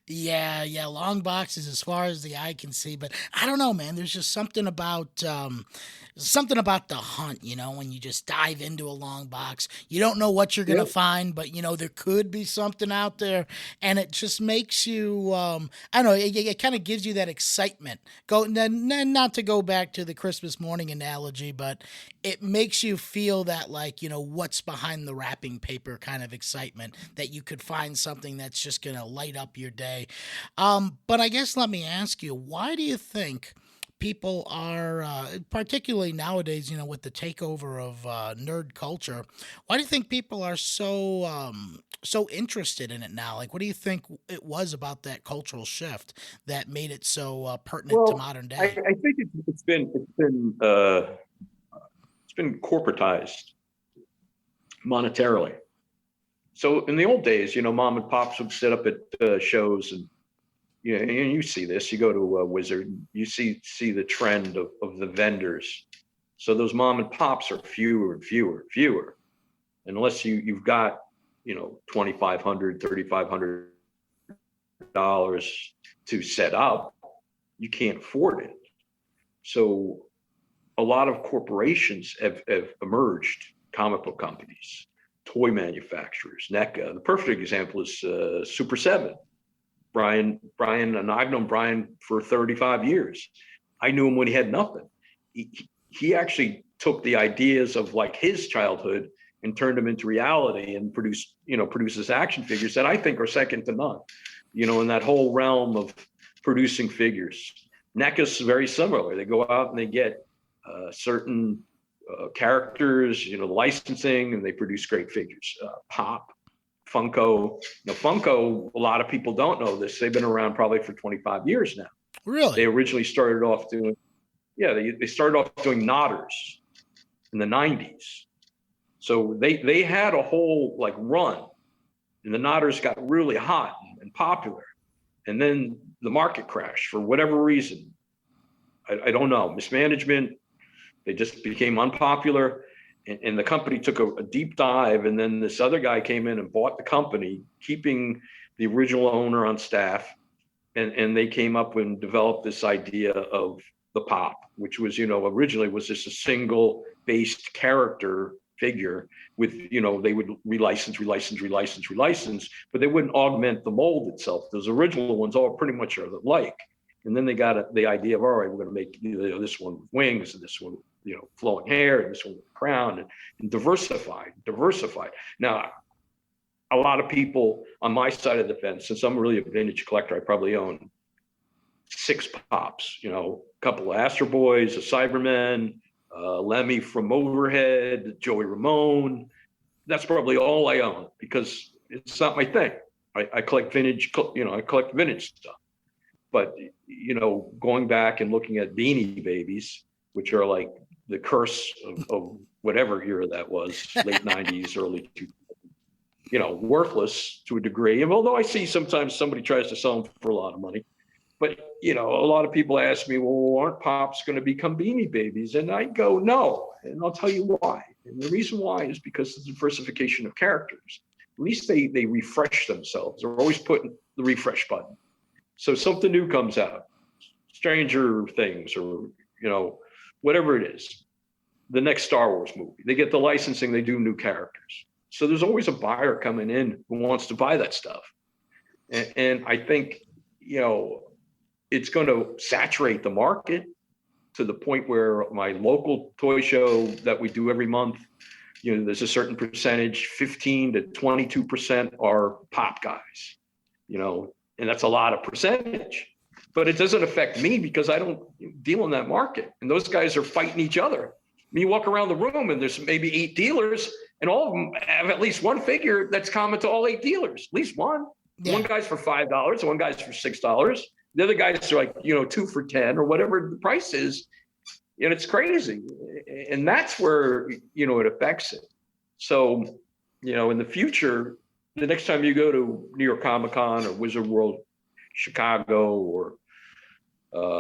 Yeah, long boxes as far as the eye can see, but I don't know, man. There's just something about the hunt, when you just dive into a long box. You don't know what you're gonna find, but there could be something out there, and it just makes you I don't know, it kind of gives you that excitement. Not to go back to the Christmas morning analogy, but it makes you feel that like, what's behind the wrapping paper kind of excitement that you could find something that's just gonna light up your day. But I guess let me ask you, why do you think people are, particularly nowadays, with the takeover of nerd culture, why do you think people are so interested in it now? Like, what do you think it was about that cultural shift that made it so pertinent to modern day? I think it's been corporatized monetarily. So in the old days, mom and pops would sit up at shows, and and you see this. You go to a Wizard, you see the trend of the vendors. So those mom and pops are fewer and fewer and fewer, unless you've got $2,500, $3,500 to set up, you can't afford it. So a lot of corporations have emerged, comic book companies, toy manufacturers, NECA. The perfect example is Super 7. Brian, and I've known Brian for 35 years. I knew him when he had nothing. He actually took the ideas of like his childhood and turned them into reality and produces action figures that I think are second to none, in that whole realm of producing figures. NECA's very similar. They go out and they get certain characters, licensing, and they produce great figures. Pop, Funko. Now, Funko, a lot of people don't know this. They've been around probably for 25 years now. Really? They originally started off doing, they started off doing Nodders in the 90s. So they had a whole like run, and the Nodders got really hot and popular. And then the market crashed for whatever reason. I don't know, mismanagement. They just became unpopular, and the company took a deep dive. And then this other guy came in and bought the company, keeping the original owner on staff. And they came up and developed this idea of the pop, which was, originally was just a single based character figure with, they would relicense, but they wouldn't augment the mold itself. Those original ones all pretty much are alike. And then they got the idea of, all right, we're going to make this one with wings and this one, flowing hair, and this one with a crown, and diversified. Now, a lot of people on my side of the fence, since I'm really a vintage collector, I probably own 6 pops, a couple of Astro Boys, a Cybermen, Lemmy from Overhead, Joey Ramone. That's probably all I own because it's not my thing. I collect vintage, I collect vintage stuff. But, going back and looking at Beanie Babies, which are like the curse of whatever era that was, late 90s, early 2000s, worthless to a degree. And although I see sometimes somebody tries to sell them for a lot of money, but, a lot of people ask me, well, aren't Pops going to become Beanie Babies? And I go, no. And I'll tell you why. And the reason why is because of the diversification of characters. At least they refresh themselves. They're always putting the refresh button. So something new comes out, Stranger Things, or, whatever it is, the next Star Wars movie. They get the licensing, they do new characters. So there's always a buyer coming in who wants to buy that stuff. And I think, it's going to saturate the market to the point where my local toy show that we do every month, there's a certain percentage, 15 to 22% are pop guys, and that's a lot of percentage. But it doesn't affect me because I don't deal in that market. And those guys are fighting each other. I mean, you walk around the room and there's maybe 8 dealers, and all of them have at least one figure that's common to all 8 dealers, at least one. Yeah. One guy's for $5, one guy's for $6. The other guys are like, 2 for 10 or whatever the price is. And it's crazy. And that's where, it affects it. So, in the future, the next time you go to New York Comic-Con or Wizard World Chicago or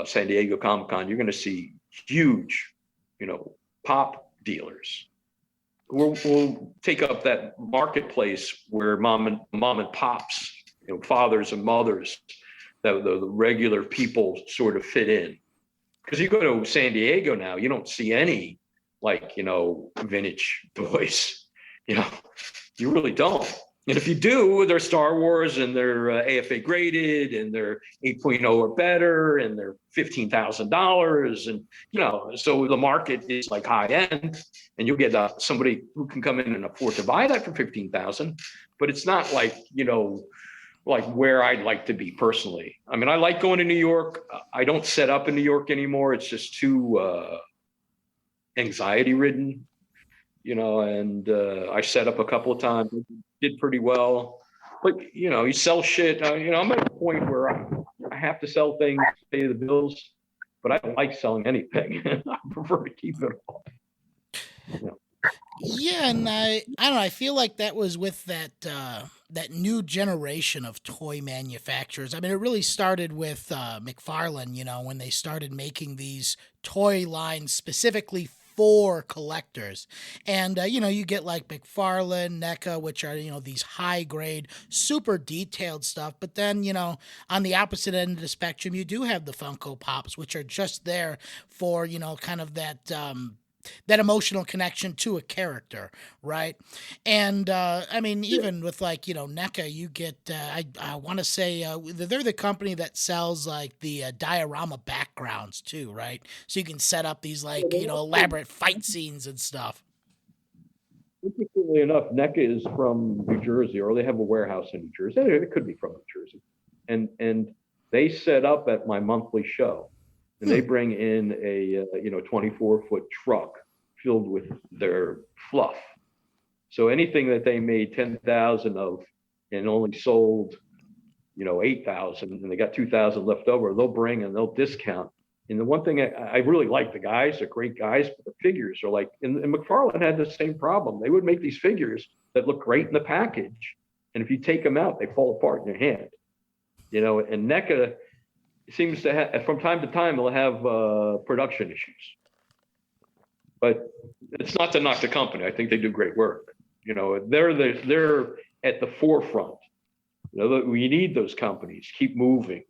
San Diego Comic-Con, you're going to see huge, pop dealers who will take up that marketplace where mom and pops, fathers and mothers, the regular people sort of fit in. Because you go to San Diego now, you don't see any vintage toys. You really don't. And if you do, they're Star Wars and they're AFA graded and they're 8.0 or better and they're $15,000. And, so the market is like high end, and you'll get somebody who can come in and afford to buy that for $15,000. But it's not like, like where I'd like to be personally. I mean, I like going to New York. I don't set up in New York anymore. It's just too anxiety ridden. And I set up a couple of times, did pretty well, but you sell shit. I'm at a point where I have to sell things to pay the bills, but I don't like selling anything. I prefer to keep it all. Yeah, and I don't know. I feel like that was with that new generation of toy manufacturers. I mean, it really started with McFarlane. When they started making these toy lines specifically for collectors. And, you get like McFarlane, NECA, which are, these high grade, super detailed stuff. But then, on the opposite end of the spectrum, you do have the Funko Pops, which are just there for, kind of that emotional connection to a character, right? And I mean, even with NECA, you get I want to say they're the company that sells like the diorama backgrounds too, right? So you can set up these elaborate fight scenes and stuff. Interestingly enough, NECA is from New Jersey, or they have a warehouse in New Jersey. It could be from New Jersey, and they set up at my monthly show. And they bring in a 24-foot truck filled with their fluff. So anything that they made 10,000 of and only sold, 8,000, and they got 2,000 left over, they'll bring and they'll discount. And the one thing I really like, the guys are great guys, but the figures are like, and McFarlane had the same problem. They would make these figures that look great in the package, and if you take them out, they fall apart in your hand. And NECA seems to have, from time to time, they'll have production issues. But it's not to knock the company. I think they do great work. They're at the forefront. We need those companies. Keep moving.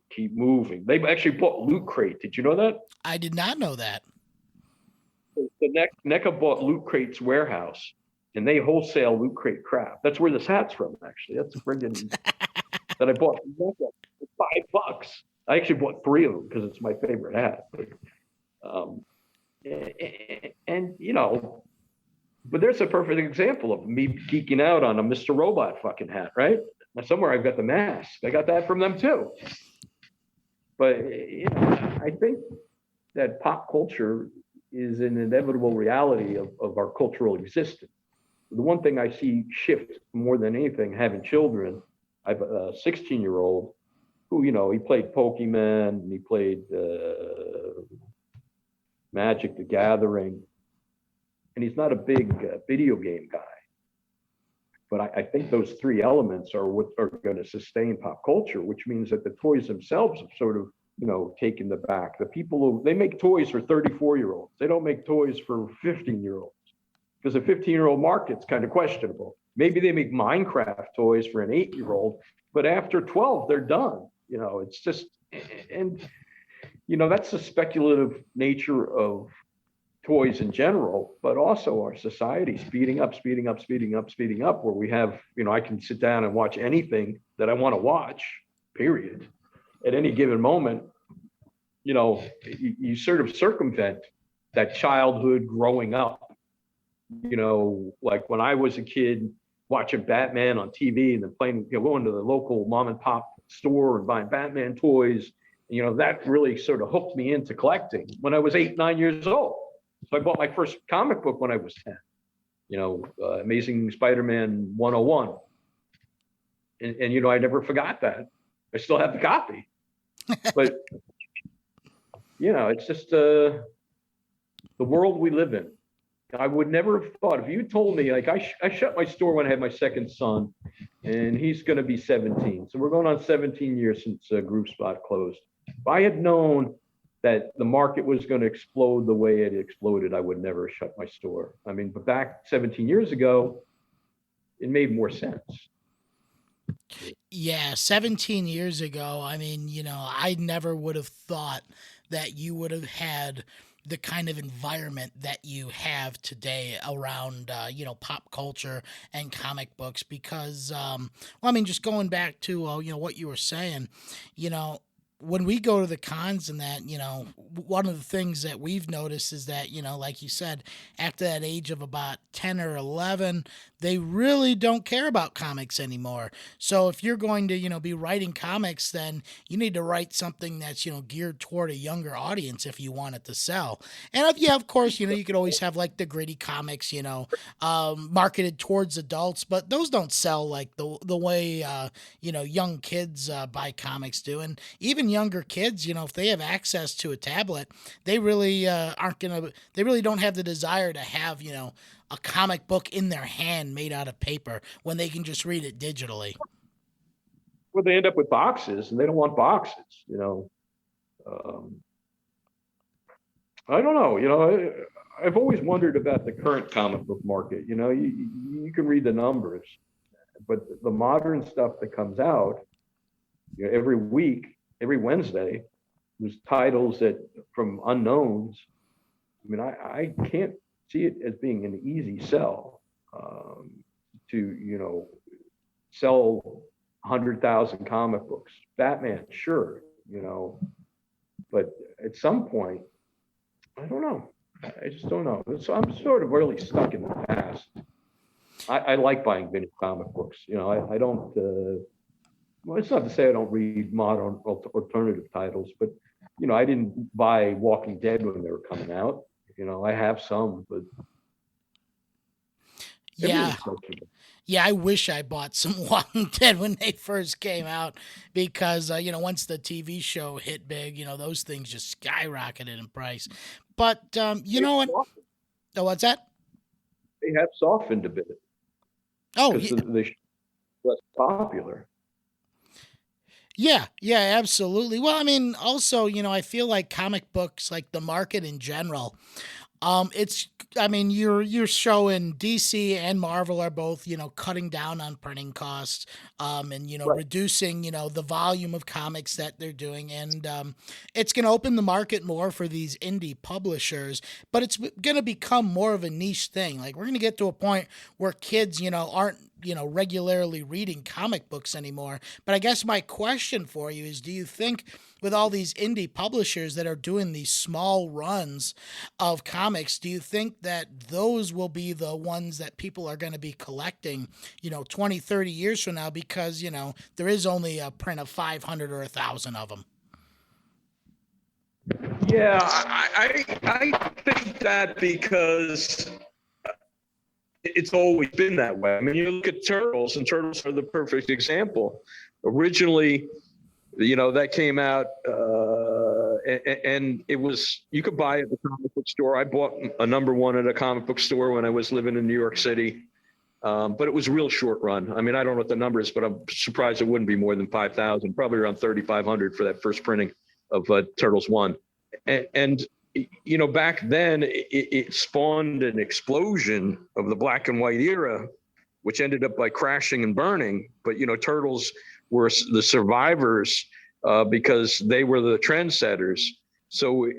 They actually bought Loot Crate. Did you know that? I did not know that. The NECA bought Loot Crate's warehouse, and they wholesale Loot Crate crap. That's where this hat's from, actually. That's friggin' that I bought from NECA for $5. I actually bought 3 of them because it's my favorite hat. But there's a perfect example of me geeking out on a Mr. Robot fucking hat, right? Now, somewhere I've got the mask. I got that from them too. But I think that pop culture is an inevitable reality of our cultural existence. The one thing I see shift more than anything, having children, I have a 16-year-old who, he played Pokemon, and he played Magic the Gathering, and he's not a big video game guy. But I think those 3 elements are what are going to sustain pop culture, which means that the toys themselves have sort of, taken the back. The people they make toys for 34-year-olds. They don't make toys for 15-year-olds, because the 15-year-old market's kind of questionable. Maybe they make Minecraft toys for an 8-year-old, but after 12, they're done. It's just, and that's the speculative nature of toys in general, but also our society speeding up, where we have, I can sit down and watch anything that I want to watch, period, at any given moment. You sort of circumvent that childhood growing up, like when I was a kid watching Batman on TV and then playing, going to the local mom and pop store and buying Batman toys. That really sort of hooked me into collecting when I was 8, 9 years old. So I bought my first comic book when I was 10, Amazing Spider-Man 101. And I never forgot that. I still have the copy. But, it's just the world we live in. I would never have thought, if you told me, like I shut my store when I had my second son, and he's going to be 17. So we're going on 17 years since Group Spot closed. If I had known that the market was going to explode the way it exploded, I would never shut my store. I mean, but back 17 years ago, it made more sense. Yeah, 17 years ago, I mean, I never would have thought that you would have had the kind of environment that you have today around, pop culture and comic books, because, just going back to, what you were saying, when we go to the cons and that, one of the things that we've noticed is that, like you said, after that age of about 10 or 11, they really don't care about comics anymore. So if you're going to, be writing comics, then you need to write something that's, geared toward a younger audience if you want it to sell. And of course, you could always have like the gritty comics, marketed towards adults, but those don't sell like the way, young kids buy comics do. And even younger kids, if they have access to a tablet, they really they really don't have the desire to have, a comic book in their hand made out of paper when they can just read it digitally. Well, they end up with boxes, and they don't want boxes, I don't know, I've always wondered about the current comic book market. You can read the numbers, but the modern stuff that comes out, every week, every Wednesday, there's titles that from unknowns. I mean, I can't see it as being an easy sell to, sell 100,000 comic books. Batman, sure, but at some point, I don't know. I just don't know. So I'm sort of really stuck in the past. I like buying vintage comic books. I don't. Well, it's not to say I don't read modern alternative titles, but I didn't buy Walking Dead when they were coming out. I have some, but yeah. Yeah, I wish I bought some Walking Dead when they first came out because, once the TV show hit big, those things just skyrocketed in price. But, you They've know what? softened, Oh, what's that? they have softened a bit Oh, because they're less popular. yeah, yeah, absolutely. Well, I mean, also, I feel like comic books, like the market in general, it's I mean, you're showing DC and Marvel are both, cutting down on printing costs, and Right. reducing, the volume of comics that they're doing, and it's going to open the market more for these indie publishers, but it's going to become more of a niche thing. Like we're going to get to a point where kids, aren't regularly reading comic books anymore. But I guess my question for you is, do you think with all these indie publishers that are doing these small runs of comics, do you think that those will be the ones that people are going to be collecting, 20, 30 years from now? Because, there is only a print of 500 or 1,000 of them. Yeah, I think that because it's always been that way. I mean, you look at Turtles, and Turtles are the perfect example. Originally, that came out, and it was, you could buy it at the comic book store. I bought a #1 at a comic book store when I was living in New York City. But it was a real short run. I mean, I don't know what the number is, but I'm surprised it wouldn't be more than 5,000, probably around 3,500 for that first printing of Turtles 1. And back then it spawned an explosion of the black and white era, which ended up by crashing and burning. But, Turtles were the survivors because they were the trendsetters. So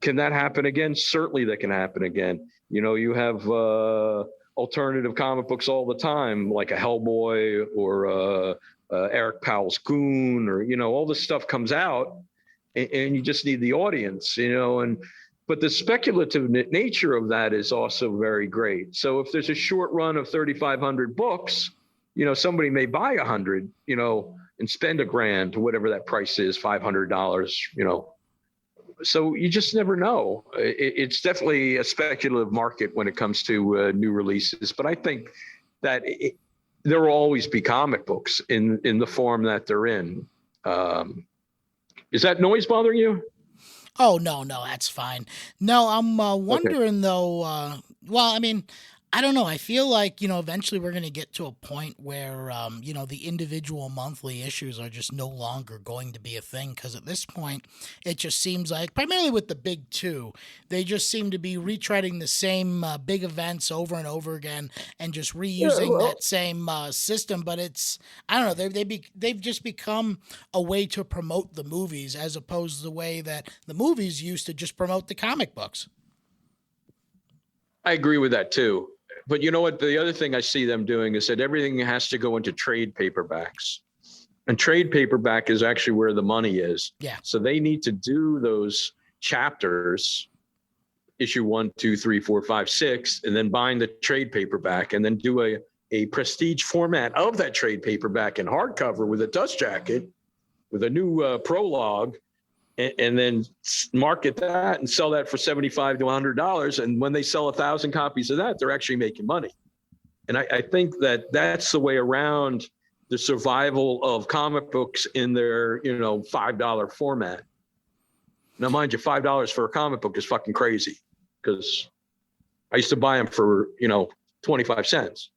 can that happen again? Certainly that can happen again. You have alternative comic books all the time, like a Hellboy or Eric Powell's Goon, or, all this stuff comes out, and you just need the audience, but the speculative nature of that is also very great. So if there's a short run of 3,500 books, somebody may buy 100, and spend $1,000, whatever that price is, $500, So you just never know. It's definitely a speculative market when it comes to new releases. But I think that there will always be comic books in the form that they're in. Is that noise bothering you? Oh, no, that's fine. No, I'm wondering though. Well, I mean, I don't know. I feel like, eventually we're going to get to a point where, the individual monthly issues are just no longer going to be a thing. Because at this point, it just seems like, primarily with the big two, they just seem to be retreading the same big events over and over again and just reusing that same system. But I don't know, they've just become a way to promote the movies as opposed to the way that the movies used to just promote the comic books. I agree with that too. But you know what? The other thing I see them doing is that everything has to go into trade paperbacks. And trade paperback is actually where the money is. Yeah. So they need to do those chapters, issue 1, 2, 3, 4, 5, 6, and then bind the trade paperback, and then do a prestige format of that trade paperback in hardcover with a dust jacket, with a new prologue, and then market that and sell that for $75 to $100. And when they sell 1,000 copies of that, they're actually making money. And I think that that's the way around the survival of comic books in their, $5 format. Now, mind you, $5 for a comic book is fucking crazy, because I used to buy them for, 25 cents.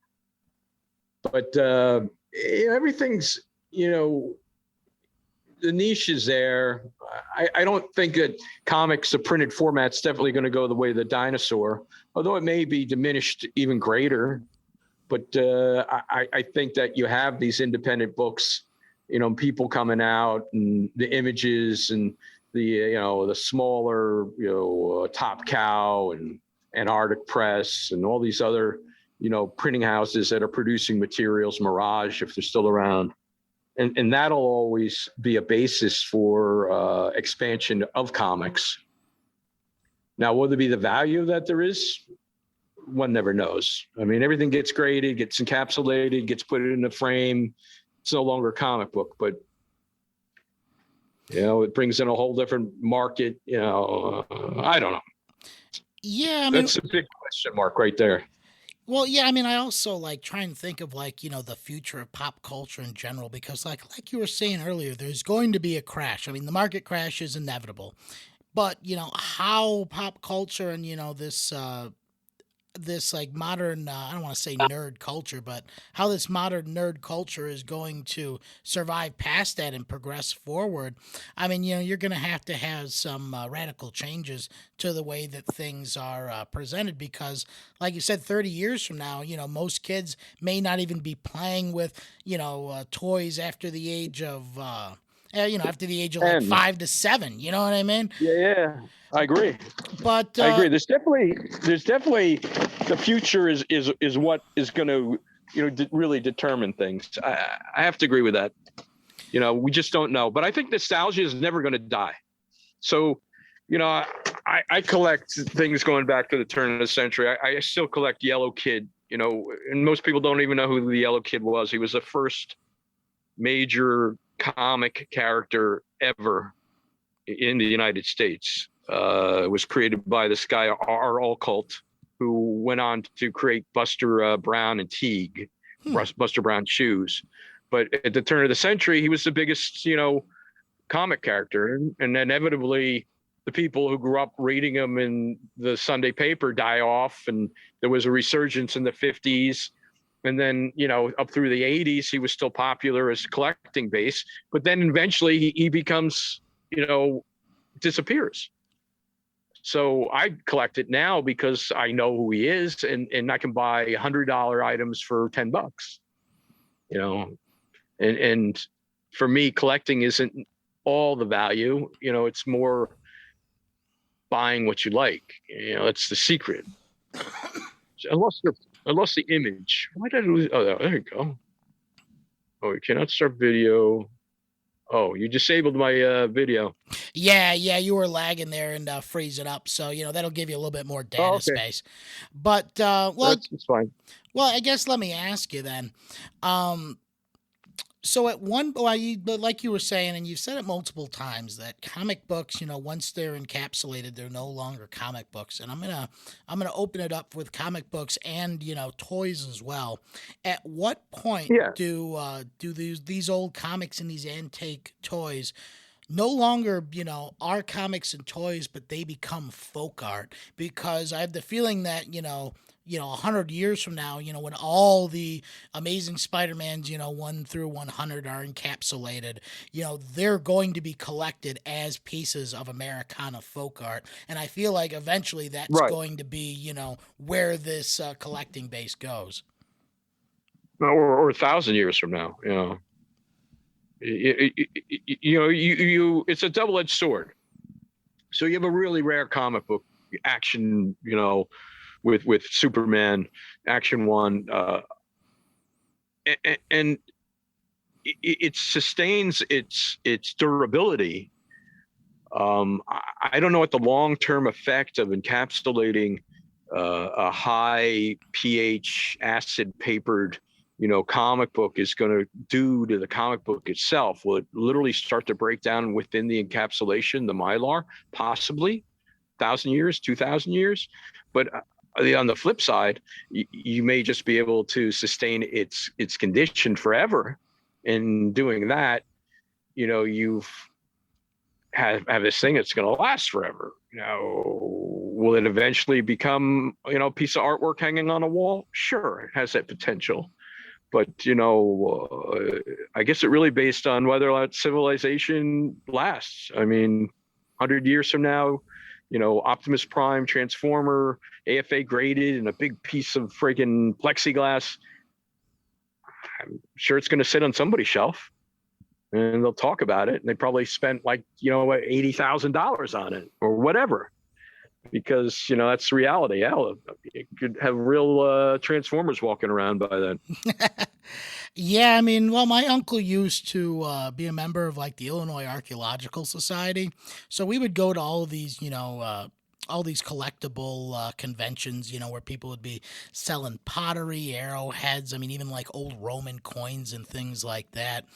But everything's, the niche is there. I don't think that comics, the printed format's definitely going to go the way of the dinosaur, although it may be diminished even greater. But I think that you have these independent books, people coming out, and the images, and the smaller, Top Cow and Antarctic Press and all these other, printing houses that are producing materials, Mirage, if they're still around. And that'll always be a basis for expansion of comics. Now, will there be the value that there is? One never knows. I mean, everything gets graded, gets encapsulated, gets put in a frame. It's no longer a comic book, but it brings in a whole different market. I don't know. Yeah, I mean, that's a big question mark right there. Well, yeah, I mean, I also like try and think of like, the future of pop culture in general because like you were saying earlier, there's going to be a crash. I mean, the market crash is inevitable. But, how pop culture and, this like modern I don't want to say nerd culture, but how this modern nerd culture is going to survive past that and progress forward. I mean, you're going to have some radical changes to the way that things are presented because like you said 30 years from now, most kids may not even be playing with, toys after the age of like And 5 to 7, you know what I mean? yeah, I agree. But I agree. There's definitely the future is what is going to really determine things. I have to agree with that. We just don't know. But I think nostalgia is never going to die. So, I collect things going back to the turn of the century. I still collect Yellow Kid. And most people don't even know who the Yellow Kid was. He was the first major comic character ever in the United States. It was created by this guy R. Alcult, who went on to create Buster Brown and Teague, Buster Brown shoes. But at the turn of the century, he was the biggest, comic character, and inevitably, the people who grew up reading him in the Sunday paper die off, and there was a resurgence in the '50s. And then, up through the '80s, he was still popular as collecting base. But then eventually he becomes, disappears. So I collect it now because I know who he is, and I can buy $100 items for $10. And for me, collecting isn't all the value. It's more buying what you like. It's the secret. I lost the image. Why did I lose? Oh, there you go. Oh, you cannot start video. Oh, you disabled my video. Yeah, you were lagging there and freezing up, so that'll give you a little bit more data space. But That's fine. Well, I guess let me ask you then. So but like you were saying, and you've said it multiple times, that comic books, once they're encapsulated, they're no longer comic books. And I'm gonna open it up with comic books and toys as well. At what point do these old comics and these antique toys no longer, are comics and toys, but they become folk art? Because I have the feeling that, 100 years from now, when all the Amazing Spider-Mans, 1 through 100 are encapsulated, they're going to be collected as pieces of Americana folk art. And I feel like eventually that's going to be, where this collecting base goes. Or 1,000 years from now, it's a double-edged sword. So you have a really rare comic book action, with Superman Action 1, and it sustains its durability. I don't know what the long-term effect of encapsulating a high pH acid papered comic book is going to do to the comic book itself. Will it literally start to break down within the encapsulation, the mylar? Possibly 1,000 years, 2,000 years. But on the flip side, you may just be able to sustain its condition forever. In doing that, you've have this thing that's going to last forever. Will it eventually become a piece of artwork hanging on a wall? Sure, it has that potential. But I guess it really based on whether or not civilization lasts. I mean, 100 years from now, Optimus Prime, Transformer, AFA graded, and a big piece of friggin' plexiglass. I'm sure it's going to sit on somebody's shelf, and they'll talk about it. And they probably spent $80,000 on it or whatever, because that's reality. Hell, you could have real Transformers walking around by then. Yeah, I mean, well, my uncle used to be a member of the Illinois Archaeological Society, so we would go to all of these, all these collectible conventions, where people would be selling pottery, arrowheads. I mean, even old Roman coins and things like that.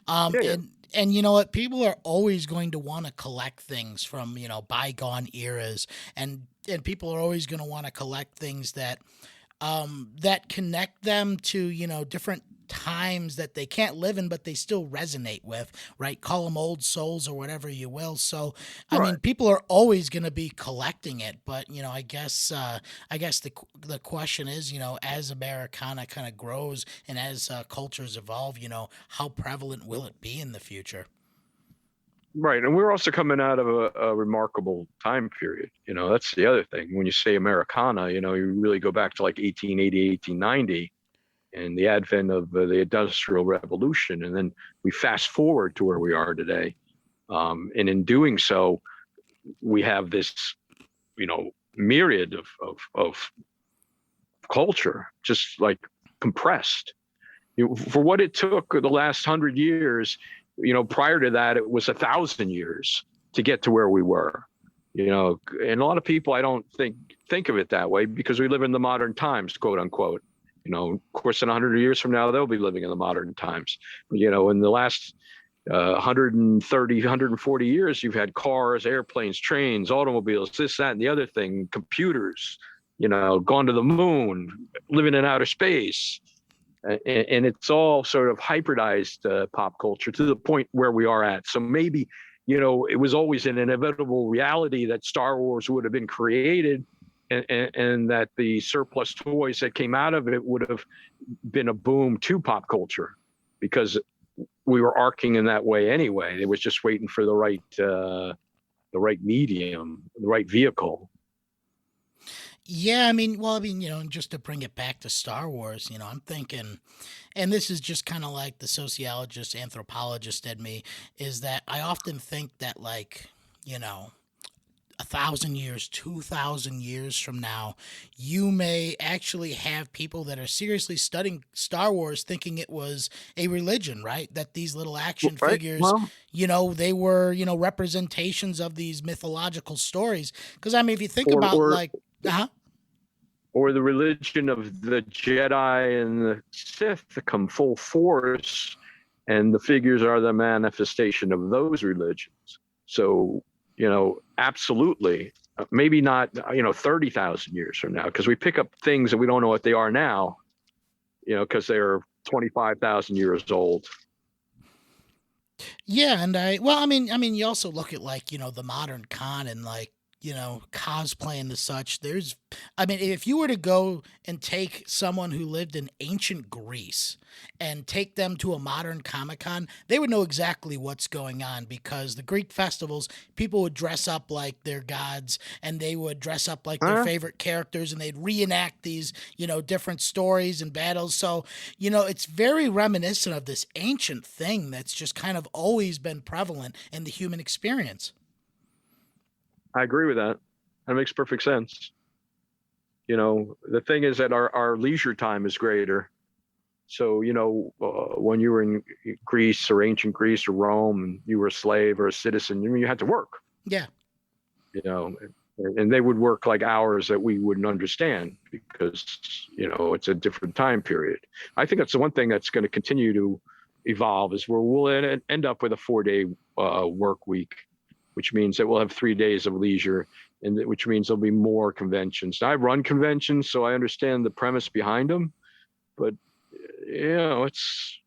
And you know what? People are always going to want to collect things from bygone eras, and people are always going to want to collect things that that connect them to, different times that they can't live in, but they still resonate with, right? Call them old souls or whatever you will. So, I Right. mean, people are always going to be collecting it, but I guess the question is, as Americana kind of grows and as cultures evolve, how prevalent will it be in the future? Right. And we're also coming out of a remarkable time period. That's the other thing. When you say Americana, you really go back to like 1880, 1890 and the advent of the Industrial Revolution. And then we fast forward to where we are today. And in doing so, we have this, myriad of culture just like compressed. For what it took the last 100 years, prior to that, it was 1,000 years to get to where we were. And a lot of people, I don't think of it that way because we live in the modern times, quote unquote. Of course, in 100 years from now, they'll be living in the modern times. In the last 130, 140 years, you've had cars, airplanes, trains, automobiles, this, that, and the other thing, computers, gone to the moon, living in outer space. And it's all sort of hybridized pop culture to the point where we are at. So maybe, it was always an inevitable reality that Star Wars would have been created and that the surplus toys that came out of it would have been a boom to pop culture because we were arcing in that way anyway. It was just waiting for the right medium, the right vehicle. Yeah, and just to bring it back to Star Wars, I'm thinking, and this is just kind of like the sociologist, anthropologist in me, is that I often think that, like, 1,000 years, 2,000 years from now, you may actually have people that are seriously studying Star Wars thinking it was a religion, right? That these little action Right. figures, Well, they were, representations of these mythological stories. Because, if you think or about, or like, uh-huh. or the religion of the Jedi and the Sith to come full force, and the figures are the manifestation of those religions. So, absolutely, maybe not, 30,000 years from now, because we pick up things that we don't know what they are now, because they're 25,000 years old. Yeah, and you also look at, like, the modern con and, like, cosplay and the such. If you were to go and take someone who lived in ancient Greece and take them to a modern Comic Con, they would know exactly what's going on because the Greek festivals, people would dress up like their gods and they would dress up like their Huh? favorite characters and they'd reenact these, different stories and battles. So, it's very reminiscent of this ancient thing that's just kind of always been prevalent in the human experience. I agree with that. That makes perfect sense. The thing is that our leisure time is greater. So, when you were in Greece or ancient Greece or Rome, and you were a slave or a citizen, you had to work, Yeah. you know, and they would work like hours that we wouldn't understand because, it's a different time period. I think that's the one thing that's going to continue to evolve is where we'll end up with a 4-day work week, which means that we'll have 3 days of leisure, and which means there'll be more conventions. Now, I run conventions, so I understand the premise behind them, but it's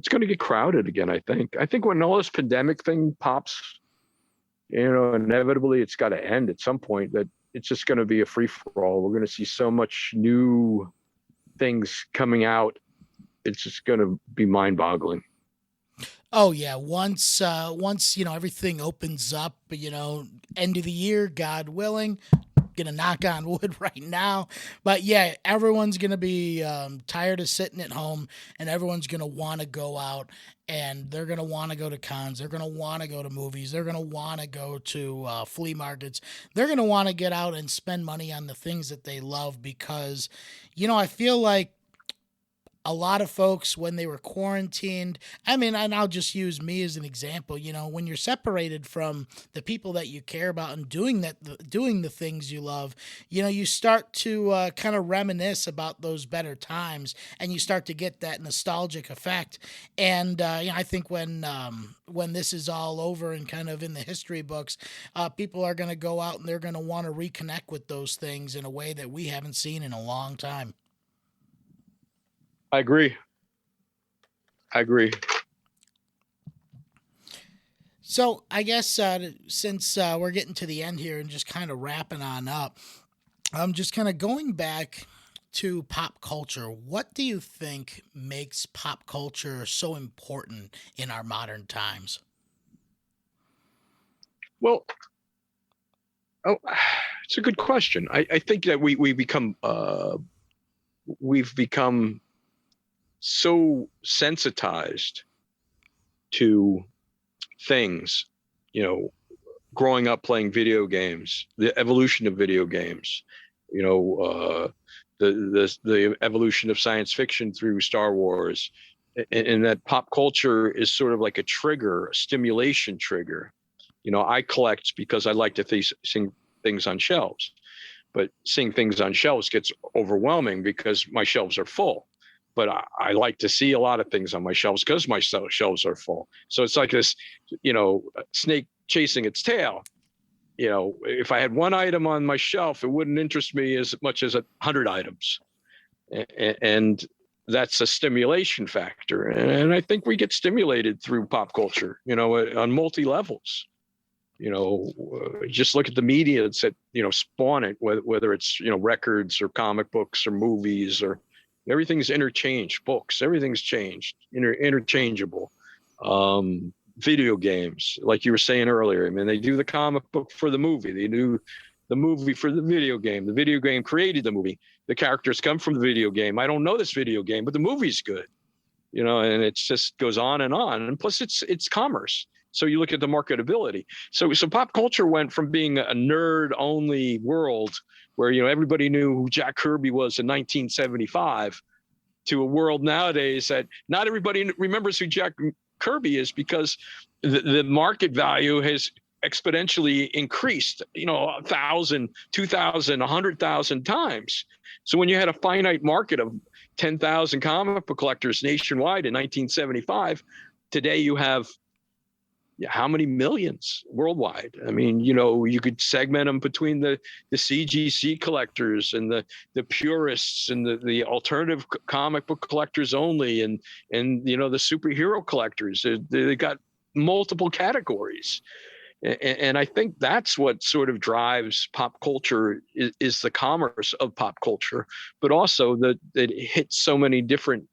going to get crowded again. I think when all this pandemic thing pops, inevitably it's got to end at some point. That it's just going to be a free for all. We're going to see so much new things coming out. It's just going to be mind boggling. Oh yeah, once everything opens up, end of the year, God willing, gonna knock on wood right now. But yeah, everyone's gonna be tired of sitting at home, and everyone's gonna want to go out, and they're gonna want to go to cons. They're gonna want to go to movies. They're gonna want to go to flea markets. They're gonna want to get out and spend money on the things that they love because, I feel like a lot of folks, when they were quarantined, I mean, and I'll just use me as an example, when you're separated from the people that you care about and doing the things you love, you start to kind of reminisce about those better times, and you start to get that nostalgic effect. And I think when this is all over and kind of in the history books, people are going to go out and they're going to want to reconnect with those things in a way that we haven't seen in a long time. I agree. So I guess since we're getting to the end here and just kind of wrapping on up, I'm just kind of going back to pop culture. What do you think makes pop culture so important in our modern times? Well, it's a good question. I think that we've become so sensitized to things, growing up playing video games, the evolution of video games, the evolution of science fiction through Star Wars, and that pop culture is sort of like a trigger, a stimulation trigger. I collect because I like to sing things on shelves, but seeing things on shelves gets overwhelming because my shelves are full. But I like to see a lot of things on my shelves because my shelves are full. So it's like this, snake chasing its tail. If I had one item on my shelf, it wouldn't interest me as much as 100 items. And that's a stimulation factor. And I think we get stimulated through pop culture, on multi levels. Just look at the media that spawn it, whether it's records or comic books or movies, or everything's interchanged. Books, everything's changed, interchangeable. Video games, like you were saying earlier, I mean, they do the comic book for the movie, they do the movie for the video game created the movie, the characters come from the video game. I don't know this video game, but the movie's good, and it just goes on, and plus it's commerce. So you look at the marketability. So pop culture went from being a nerd only world where everybody knew who Jack Kirby was in 1975 to a world nowadays that not everybody remembers who Jack Kirby is, because the market value has exponentially increased, 1,000, 2,000, 100,000 times. So when you had a finite market of 10,000 comic book collectors nationwide in 1975, today you have how many millions worldwide? I mean, you could segment them between the CGC collectors and the purists and the alternative comic book collectors only, and the superhero collectors. They got multiple categories. And I think that's what sort of drives pop culture is the commerce of pop culture, but also that it hits so many different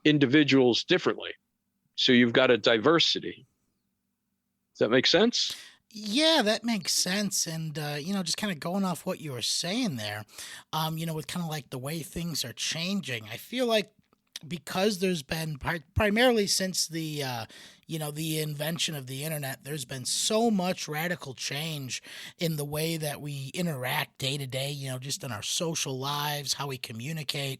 individuals differently. So you've got a diversity. Does that make sense? Yeah, that makes sense. And, just kind of going off what you were saying there, with kind of like the way things are changing, I feel like because there's been primarily since the invention of the internet, there's been so much radical change in the way that we interact day to day, just in our social lives, how we communicate.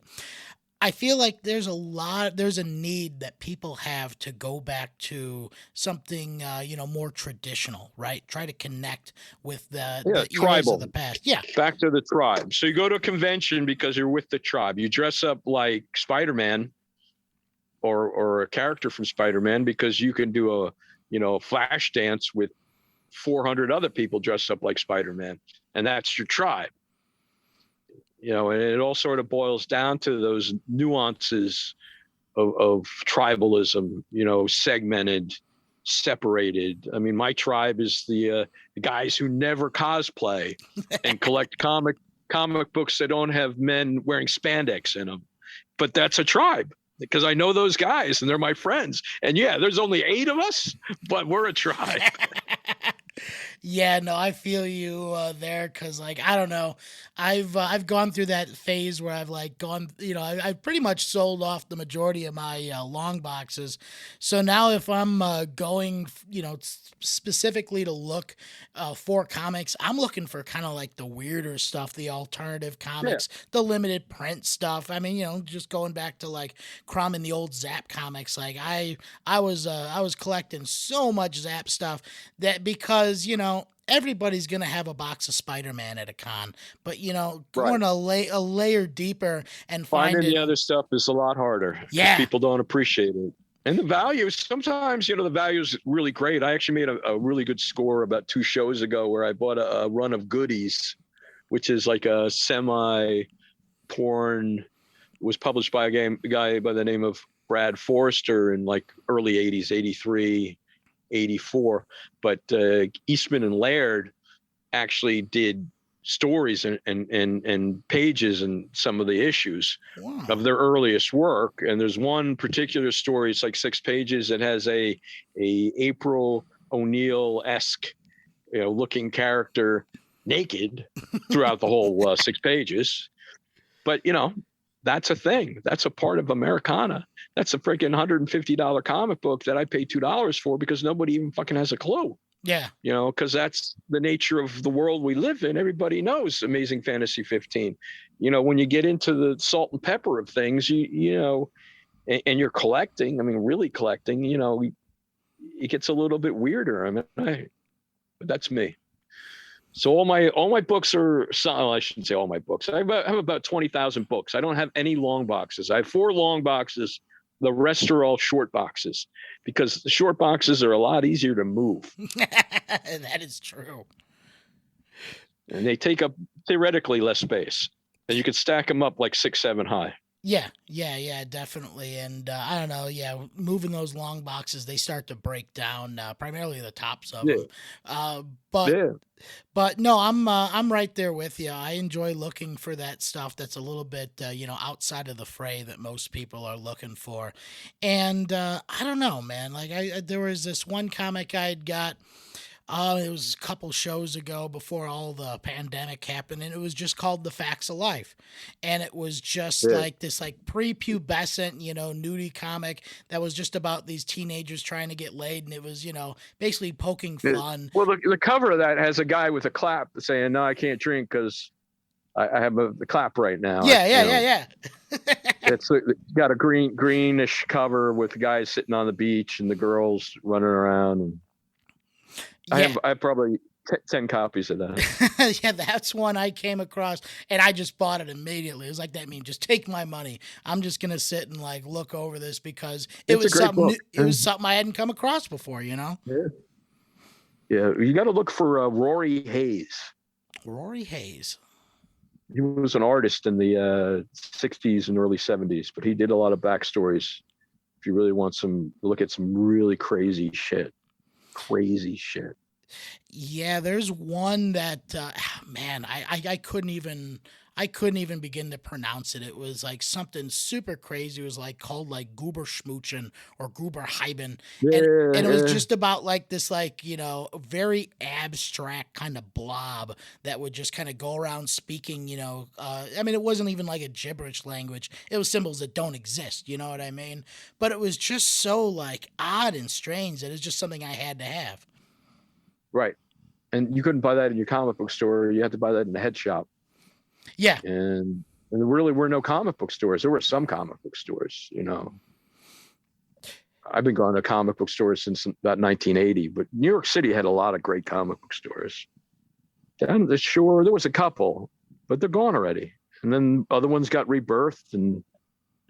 I feel like there's a need that people have to go back to something, more traditional, right? Try to connect with the eras tribal of the past. Yeah. Back to the tribe. So you go to a convention because you're with the tribe. You dress up like Spider-Man or a character from Spider-Man because you can do a flash dance with 400 other people dressed up like Spider-Man, and that's your tribe. And it all sort of boils down to those nuances of tribalism, segmented, separated. I mean, my tribe is the guys who never cosplay and collect comic books that don't have men wearing spandex in them. But that's a tribe because I know those guys and they're my friends. And yeah, there's only 8 of us, but we're a tribe. Yeah, no, I feel you there because, like, I don't know, I've gone through that phase where I've like gone, I've pretty much sold off the majority of my long boxes. So now, if I'm going, specifically to look for comics, I'm looking for kind of like the weirder stuff, the alternative Yeah. comics, the limited print stuff. I mean, just going back to like Crumb and the old Zap comics, like I was collecting so much Zap stuff that because everybody's gonna have a box of Spider-Man at a con, but Right. going a layer deeper and Finding the finding, other stuff is a lot harder because yeah, people don't appreciate it. And the value, sometimes, the value is really great. I actually made a really good score about 2 shows ago where I bought a run of goodies, which is like a semi porn, was published by a guy by the name of Brad Forrester in like early 80s, 83, 84. But Eastman and Laird actually did stories and pages and some of the issues wow, of their earliest work. And there's one particular story, it's like 6 pages, that has a April O'Neil-esque looking character naked throughout the whole 6 pages. But that's a thing. That's a part of Americana. That's a freaking $150 comic book that I pay $2 for because nobody even fucking has a clue. yeah, Because that's the nature of the world we live in. Everybody knows Amazing Fantasy 15. When you get into the salt and pepper of things, and you're collecting, I mean, really collecting, it gets a little bit weirder. I mean, but that's me. So all my books are, well, I shouldn't say all my books. I have about 20,000 books. I don't have any long boxes. I have 4 long boxes. The rest are all short boxes because the short boxes are a lot easier to move. that is true. And they take up theoretically less space. And you could stack them up like 6, 7 high. Yeah, definitely. And I don't know, yeah, moving those long boxes, they start to break down, primarily the tops of Yeah. them. But Yeah. But no, I'm right there with you. I enjoy looking for that stuff that's a little bit outside of the fray that most people are looking for. And I don't know, man. Like there was this one comic I'd got. It was a couple shows ago before all the pandemic happened, and it was just called The Facts of Life. And it was just Yeah. like this like prepubescent, nudie comic that was just about these teenagers trying to get laid, and it was, basically poking fun. Well, the cover of that has a guy with a clap saying, "No, I can't drink because I have the clap right now." Yeah. It's got a greenish cover with the guys sitting on the beach and the girls running around. And Yeah. I have probably 10 copies of that. Yeah, that's one I came across, and I just bought it immediately. It was like, that mean just take my money. I'm just gonna sit and like look over this because it It's a was great something book. new, it was something I hadn't come across before. Yeah. Yeah, you got to look for Rory Hayes. Rory Hayes. He was an artist in the 60s and early 70s, but he did a lot of backstories. If you really want look at some really crazy shit. Yeah, there's one that man, I couldn't even begin to pronounce it. It was like something super crazy. It was like called like Goober Schmoochen or Goober Heiben. And it was just about like this like, very abstract kind of blob that would just kind of go around speaking, I mean, it wasn't even like a gibberish language. It was symbols that don't exist, you know what I mean? But it was just so like odd and strange that it's just something I had to have. Right. And you couldn't buy that in your comic book store. You had to buy that in the head shop. Yeah. And there really were no comic book stores. There were some comic book stores, I've been going to comic book stores since about 1980, but New York City had a lot of great comic book stores. Down the shore, there was a couple, but they're gone already. And then other ones got rebirthed and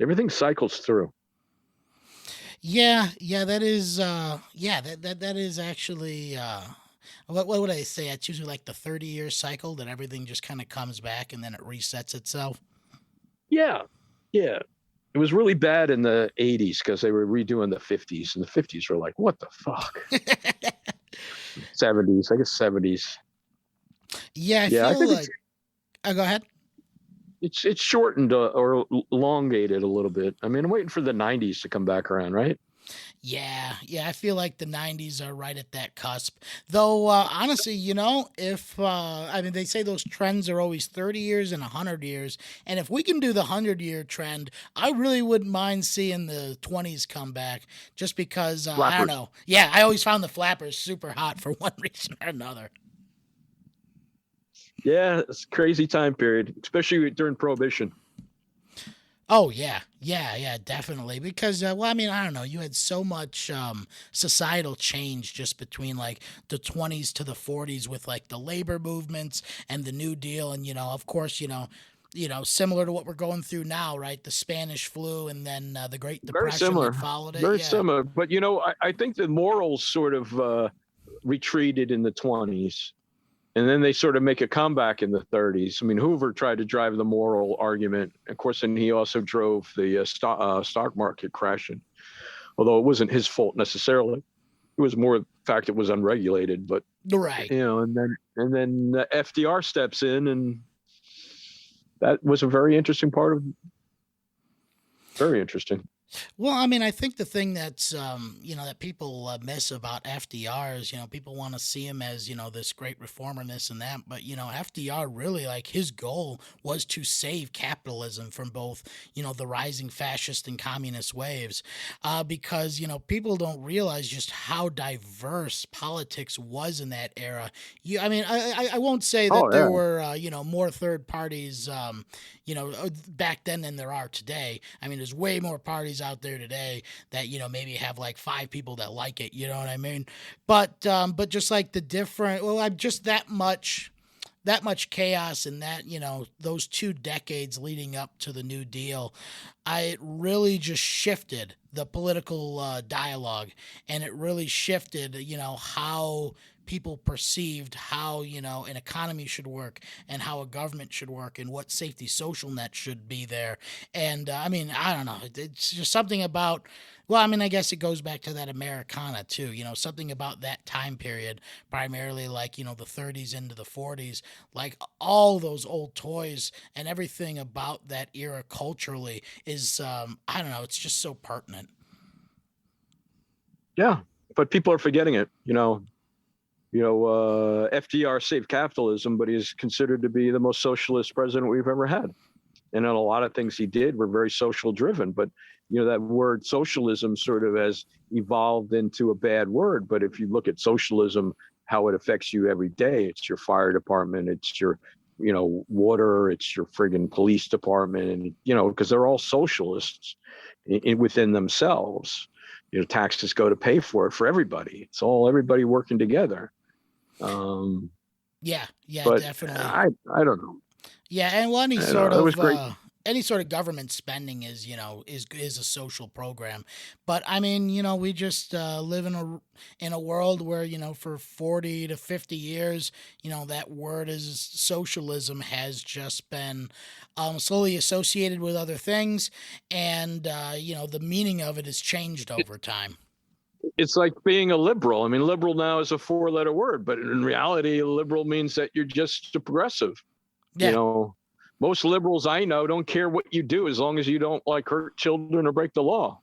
everything cycles through. Yeah, that is that is actually what would I say? It's usually like the 30-year cycle that everything just kind of comes back and then it resets itself. Yeah. Yeah. It was really bad in the 80s because they were redoing the 50s, and the 50s were like, what the fuck? 70s, I guess 70s. Yeah, I Yeah, I feel think like go ahead. it's shortened or elongated a little bit. I mean, I'm waiting for the 90s to come back around, right? Yeah, I feel like the '90s are right at that cusp. Though, honestly, if I mean, they say those trends are always 30 years and 100 years, and if we can do the 100-year trend, I really wouldn't mind seeing the '20s come back. Just because I don't Flappers. know. Yeah, I always found the flappers super hot for one reason or another. Yeah, it's a crazy time period, especially during Prohibition. Oh yeah, definitely. Because well, I mean, I don't know. You had so much societal change just between like the '20s to the '40s with like the labor movements and the New Deal, and of course, similar to what we're going through now, right? The Spanish flu, and then the Great Very Depression that similar, followed it. very Yeah, similar. But I think the morals sort of retreated in the 20s, and then they sort of make a comeback in the 30s. I mean, Hoover tried to drive the moral argument, of course, and he also drove the stock market crashing. Although it wasn't his fault necessarily, it was more the fact it was unregulated. But right. and then FDR steps in, and that was a very interesting part of. Very interesting. Well, I mean, I think the thing that's that people miss about FDR is people want to see him as this great reformer and this and that, but FDR really, like, his goal was to save capitalism from both the rising fascist and communist waves, because people don't realize just how diverse politics was in that era. I mean, I won't say that Oh there yeah. were more third parties back then than there are today. I mean, there's way more parties out there today that maybe have like five people that like it. You know what I mean? But just like the different, well, I'm just that much chaos and that those 2 decades leading up to the New Deal, it really just shifted the political dialogue, and it really shifted how people perceived how an economy should work and how a government should work and what safety social net should be there. And I mean, I don't know, it's just something about, well, I mean, I guess it goes back to that Americana too, something about that time period, primarily like the 30s into the 40s, like all those old toys and everything about that era culturally is I don't know, it's just so pertinent. Yeah, but people are forgetting it. FDR saved capitalism, but he's considered to be the most socialist president we've ever had. And a lot of things he did were very social driven. But that word socialism sort of has evolved into a bad word. But if you look at socialism, how it affects you every day, it's your fire department, it's your water, it's your friggin' police department, and because they're all socialists within themselves. Taxes go to pay for it for everybody. It's all everybody working together. Yeah, But definitely. I don't know. Yeah, and well, any I sort know it was of great. government spending is a social program. But I mean, we just live in a world where for 40 to 50 years, that word is socialism has just been slowly associated with other things, and the meaning of it has changed over time. It's like being a liberal. I mean, liberal now is a 4-letter word, but in reality, liberal means that you're just a progressive. You Yeah, know, most liberals I know don't care what you do as long as you don't like hurt children or break the law.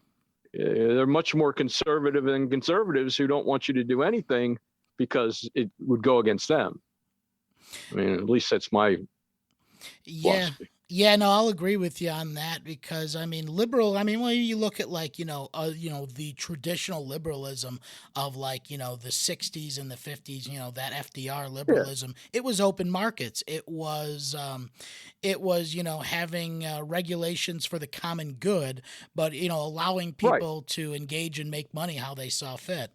They're much more conservative than conservatives who don't want you to do anything because it would go against them. I mean, at least that's my yeah. philosophy. Yeah, no, I'll agree with you on that because I mean, liberal. I mean, when you look at like the traditional liberalism of like the '60s and the '50s, that FDR Yeah, liberalism, it was open markets. It was having regulations for the common good, but allowing right. people to engage and make money how they saw fit.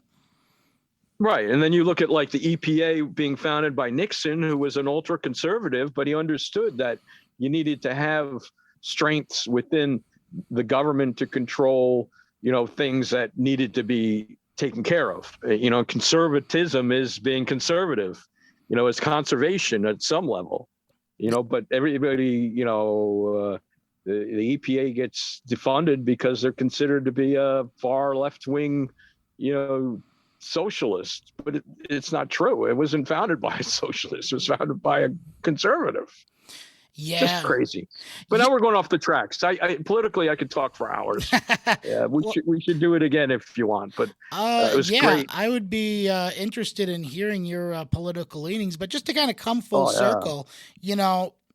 Right. And then you look at like the EPA being founded by Nixon, who was an ultra conservative, but he understood that you needed to have strengths within the government to control, things that needed to be taken care of. Conservatism is being conservative, it's conservation at some level, but everybody, the EPA gets defunded because they're considered to be a far left wing, you know, socialist, but it's not true. It wasn't founded by a socialist. It was founded by a conservative. Yeah. crazy. But now we're going off the tracks. I politically I could talk for hours. Yeah, Well, we should do it again if you want. But it was yeah, great. I would be interested in hearing your political leanings, but just to kind of come full Oh yeah. circle,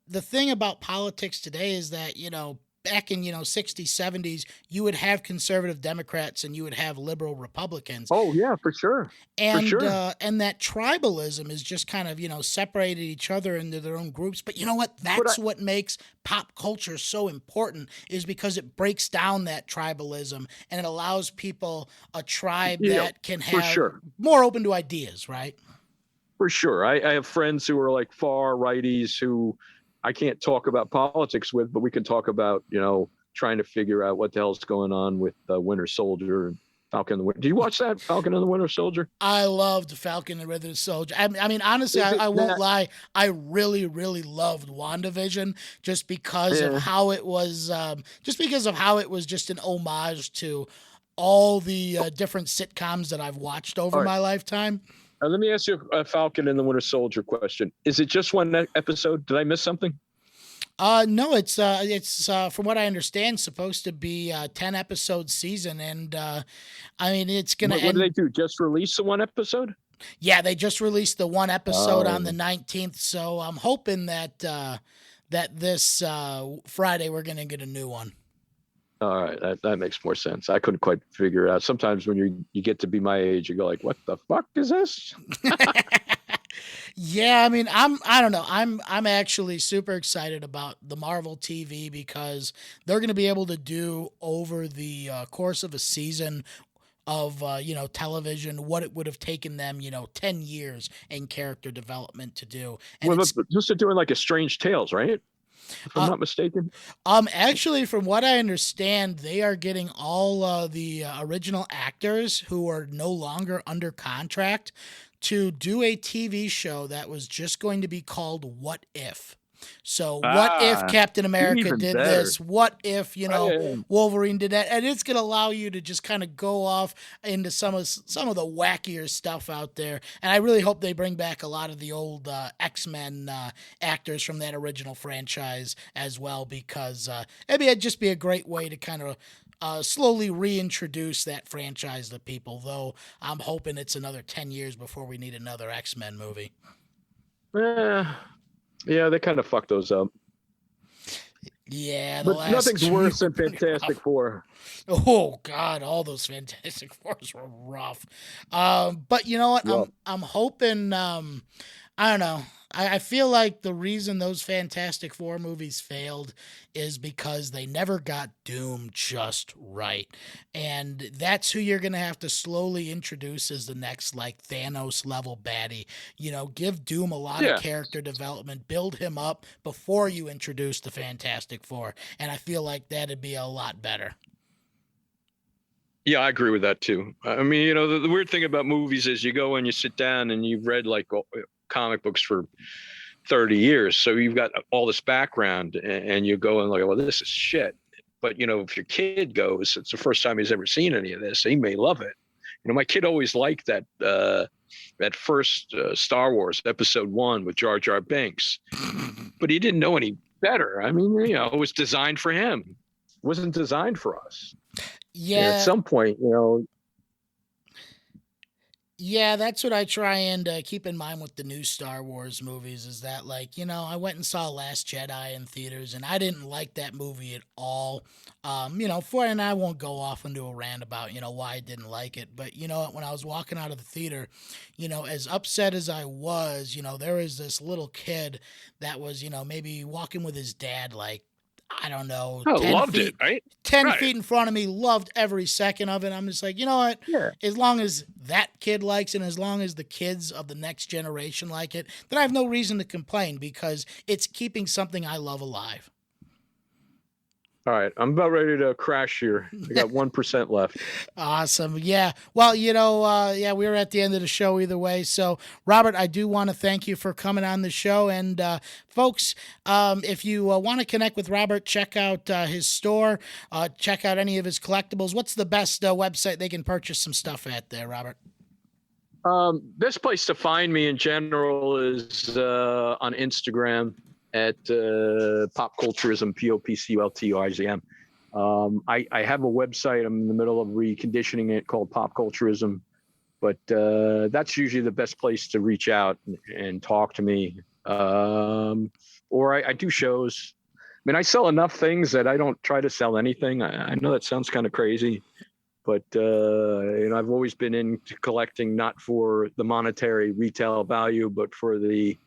the thing about politics today is that, back in, 60s, 70s, you would have conservative Democrats and you would have liberal Republicans. Oh yeah, for sure. For And sure. and that tribalism is just kind of separated each other into their own groups. But you know what? But That's what makes pop culture so important, is because it breaks down that tribalism and it allows people a tribe Yeah, that can for have sure. more open to ideas, right? For sure. I have friends who are like far righties who I can't talk about politics with, but we can talk about, trying to figure out what the hell's going on with Winter Soldier and Falcon and the Winter. Do you watch that, Falcon and the Winter Soldier? I loved Falcon and Winter Soldier. I mean, honestly, Is it I won't that? lie. I really, really loved WandaVision just because of Yeah. how it was, just an homage to all the different sitcoms that I've watched over All right. my lifetime. Let me ask you a Falcon and the Winter Soldier question. Is it just one episode? Did I miss something? No, it's from what I understand, supposed to be a 10 episode season, and I mean it's gonna What do they end. do? Just release the one episode? Yeah, they just released the one episode on the Oh, 19th, so I'm hoping that this Friday we're gonna get a new one. all right. That makes more sense. I couldn't quite figure it out. Sometimes when you get to be my age, you go like, what the fuck is this? Yeah, I mean, I don't know. I'm actually super excited about the Marvel TV because they're going to be able to do over the course of a season of television what it would have taken them 10 years in character development to do. And Well, it's just doing like a Strange Tales, right? If I'm uh, not mistaken. actually, from what I understand, they are getting all the original actors who are no longer under contract to do a TV show that was just going to be called What If. So what if Ah, Captain America even did better. this? What if, Yeah. Wolverine did that? And it's going to allow you to just kind of go off into some of the wackier stuff out there. And I really hope they bring back a lot of the old X-Men actors from that original franchise as well, because it'd just be a great way to kind of slowly reintroduce that franchise to people, though I'm hoping it's another 10 years before we need another X-Men movie. Yeah, they kind of fucked those up. Yeah, the But last nothing's two worse were than pretty Fantastic rough. Four. Oh God, all those Fantastic Fours were rough. But you know what? Rough. I'm hoping. I don't know. I feel like the reason those Fantastic Four movies failed is because they never got Doom just right. And that's who you're going to have to slowly introduce as the next, like, Thanos level baddie. Give Doom a lot of Yeah. character development, build him up before you introduce the Fantastic Four. And I feel like that'd be a lot better. Yeah, I agree with that too. I mean, the weird thing about movies is you go and you sit down and you've read like comic books for 30 years. So you've got all this background and you go and like, well, this is shit. But, if your kid goes, it's the first time he's ever seen any of this. He may love it. My kid always liked that first Star Wars episode 1 with Jar Jar Binks, but he didn't know any better. I mean, it was designed for him. It wasn't designed for us. And at Yeah. some point, Yeah, that's what I try and keep in mind with the new Star Wars movies is that, like, I went and saw Last Jedi in theaters and I didn't like that movie at all. And I won't go off into a rant about, why I didn't like it. But, when I was walking out of the theater, as upset as I was, there was this little kid that was, maybe walking with his dad, like, I don't know, I 10 loved feet, it, right? 10 Right. feet in front of me, loved every second of it. I'm just like, you know what? Yeah. As long as that kid likes it, and as long as the kids of the next generation like it, then I have no reason to complain because it's keeping something I love alive. All right. I'm about ready to crash here. I got 1% left. Awesome. Yeah. Well, we were at the end of the show either way. So, Robert, I do want to thank you for coming on the show. And folks, if you want to connect with Robert, check out his store, check out any of his collectibles. What's the best website they can purchase some stuff at there, Robert? Best place to find me in general is on Instagram at Pop Culturism, POPCULTURISM. I have a website. I'm in the middle of reconditioning it called Pop Culturism, but that's usually the best place to reach out and talk to me. Or I do shows. I mean, I sell enough things that I don't try to sell anything. I know that sounds kind of crazy, but I've always been into collecting, not for the monetary retail value, but for the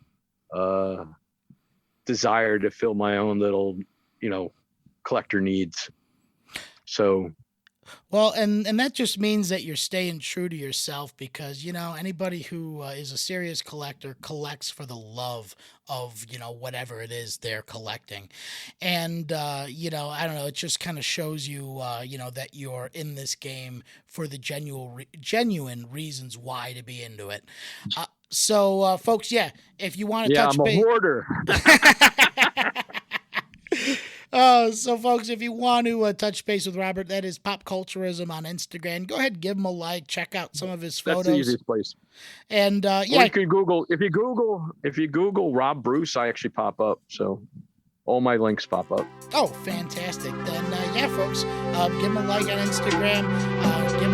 desire to fill my own little, collector needs. So, well, and that just means that you're staying true to yourself, because anybody who is a serious collector collects for the love of whatever it is they're collecting, and I don't know, it just kind of shows you that you're in this game for the genuine reasons why to be into it. So folks, if you want to touch I'm a base. hoarder. So folks, if you want to touch base with Robert, that is Pop Culturism on Instagram. Go ahead and give him a like. Check out some of his photos. That's the easiest place. And Or you can Google. If you Google Rob Bruce, I actually pop up. So all my links pop up. Oh, fantastic! Then folks, give him a like on Instagram. Give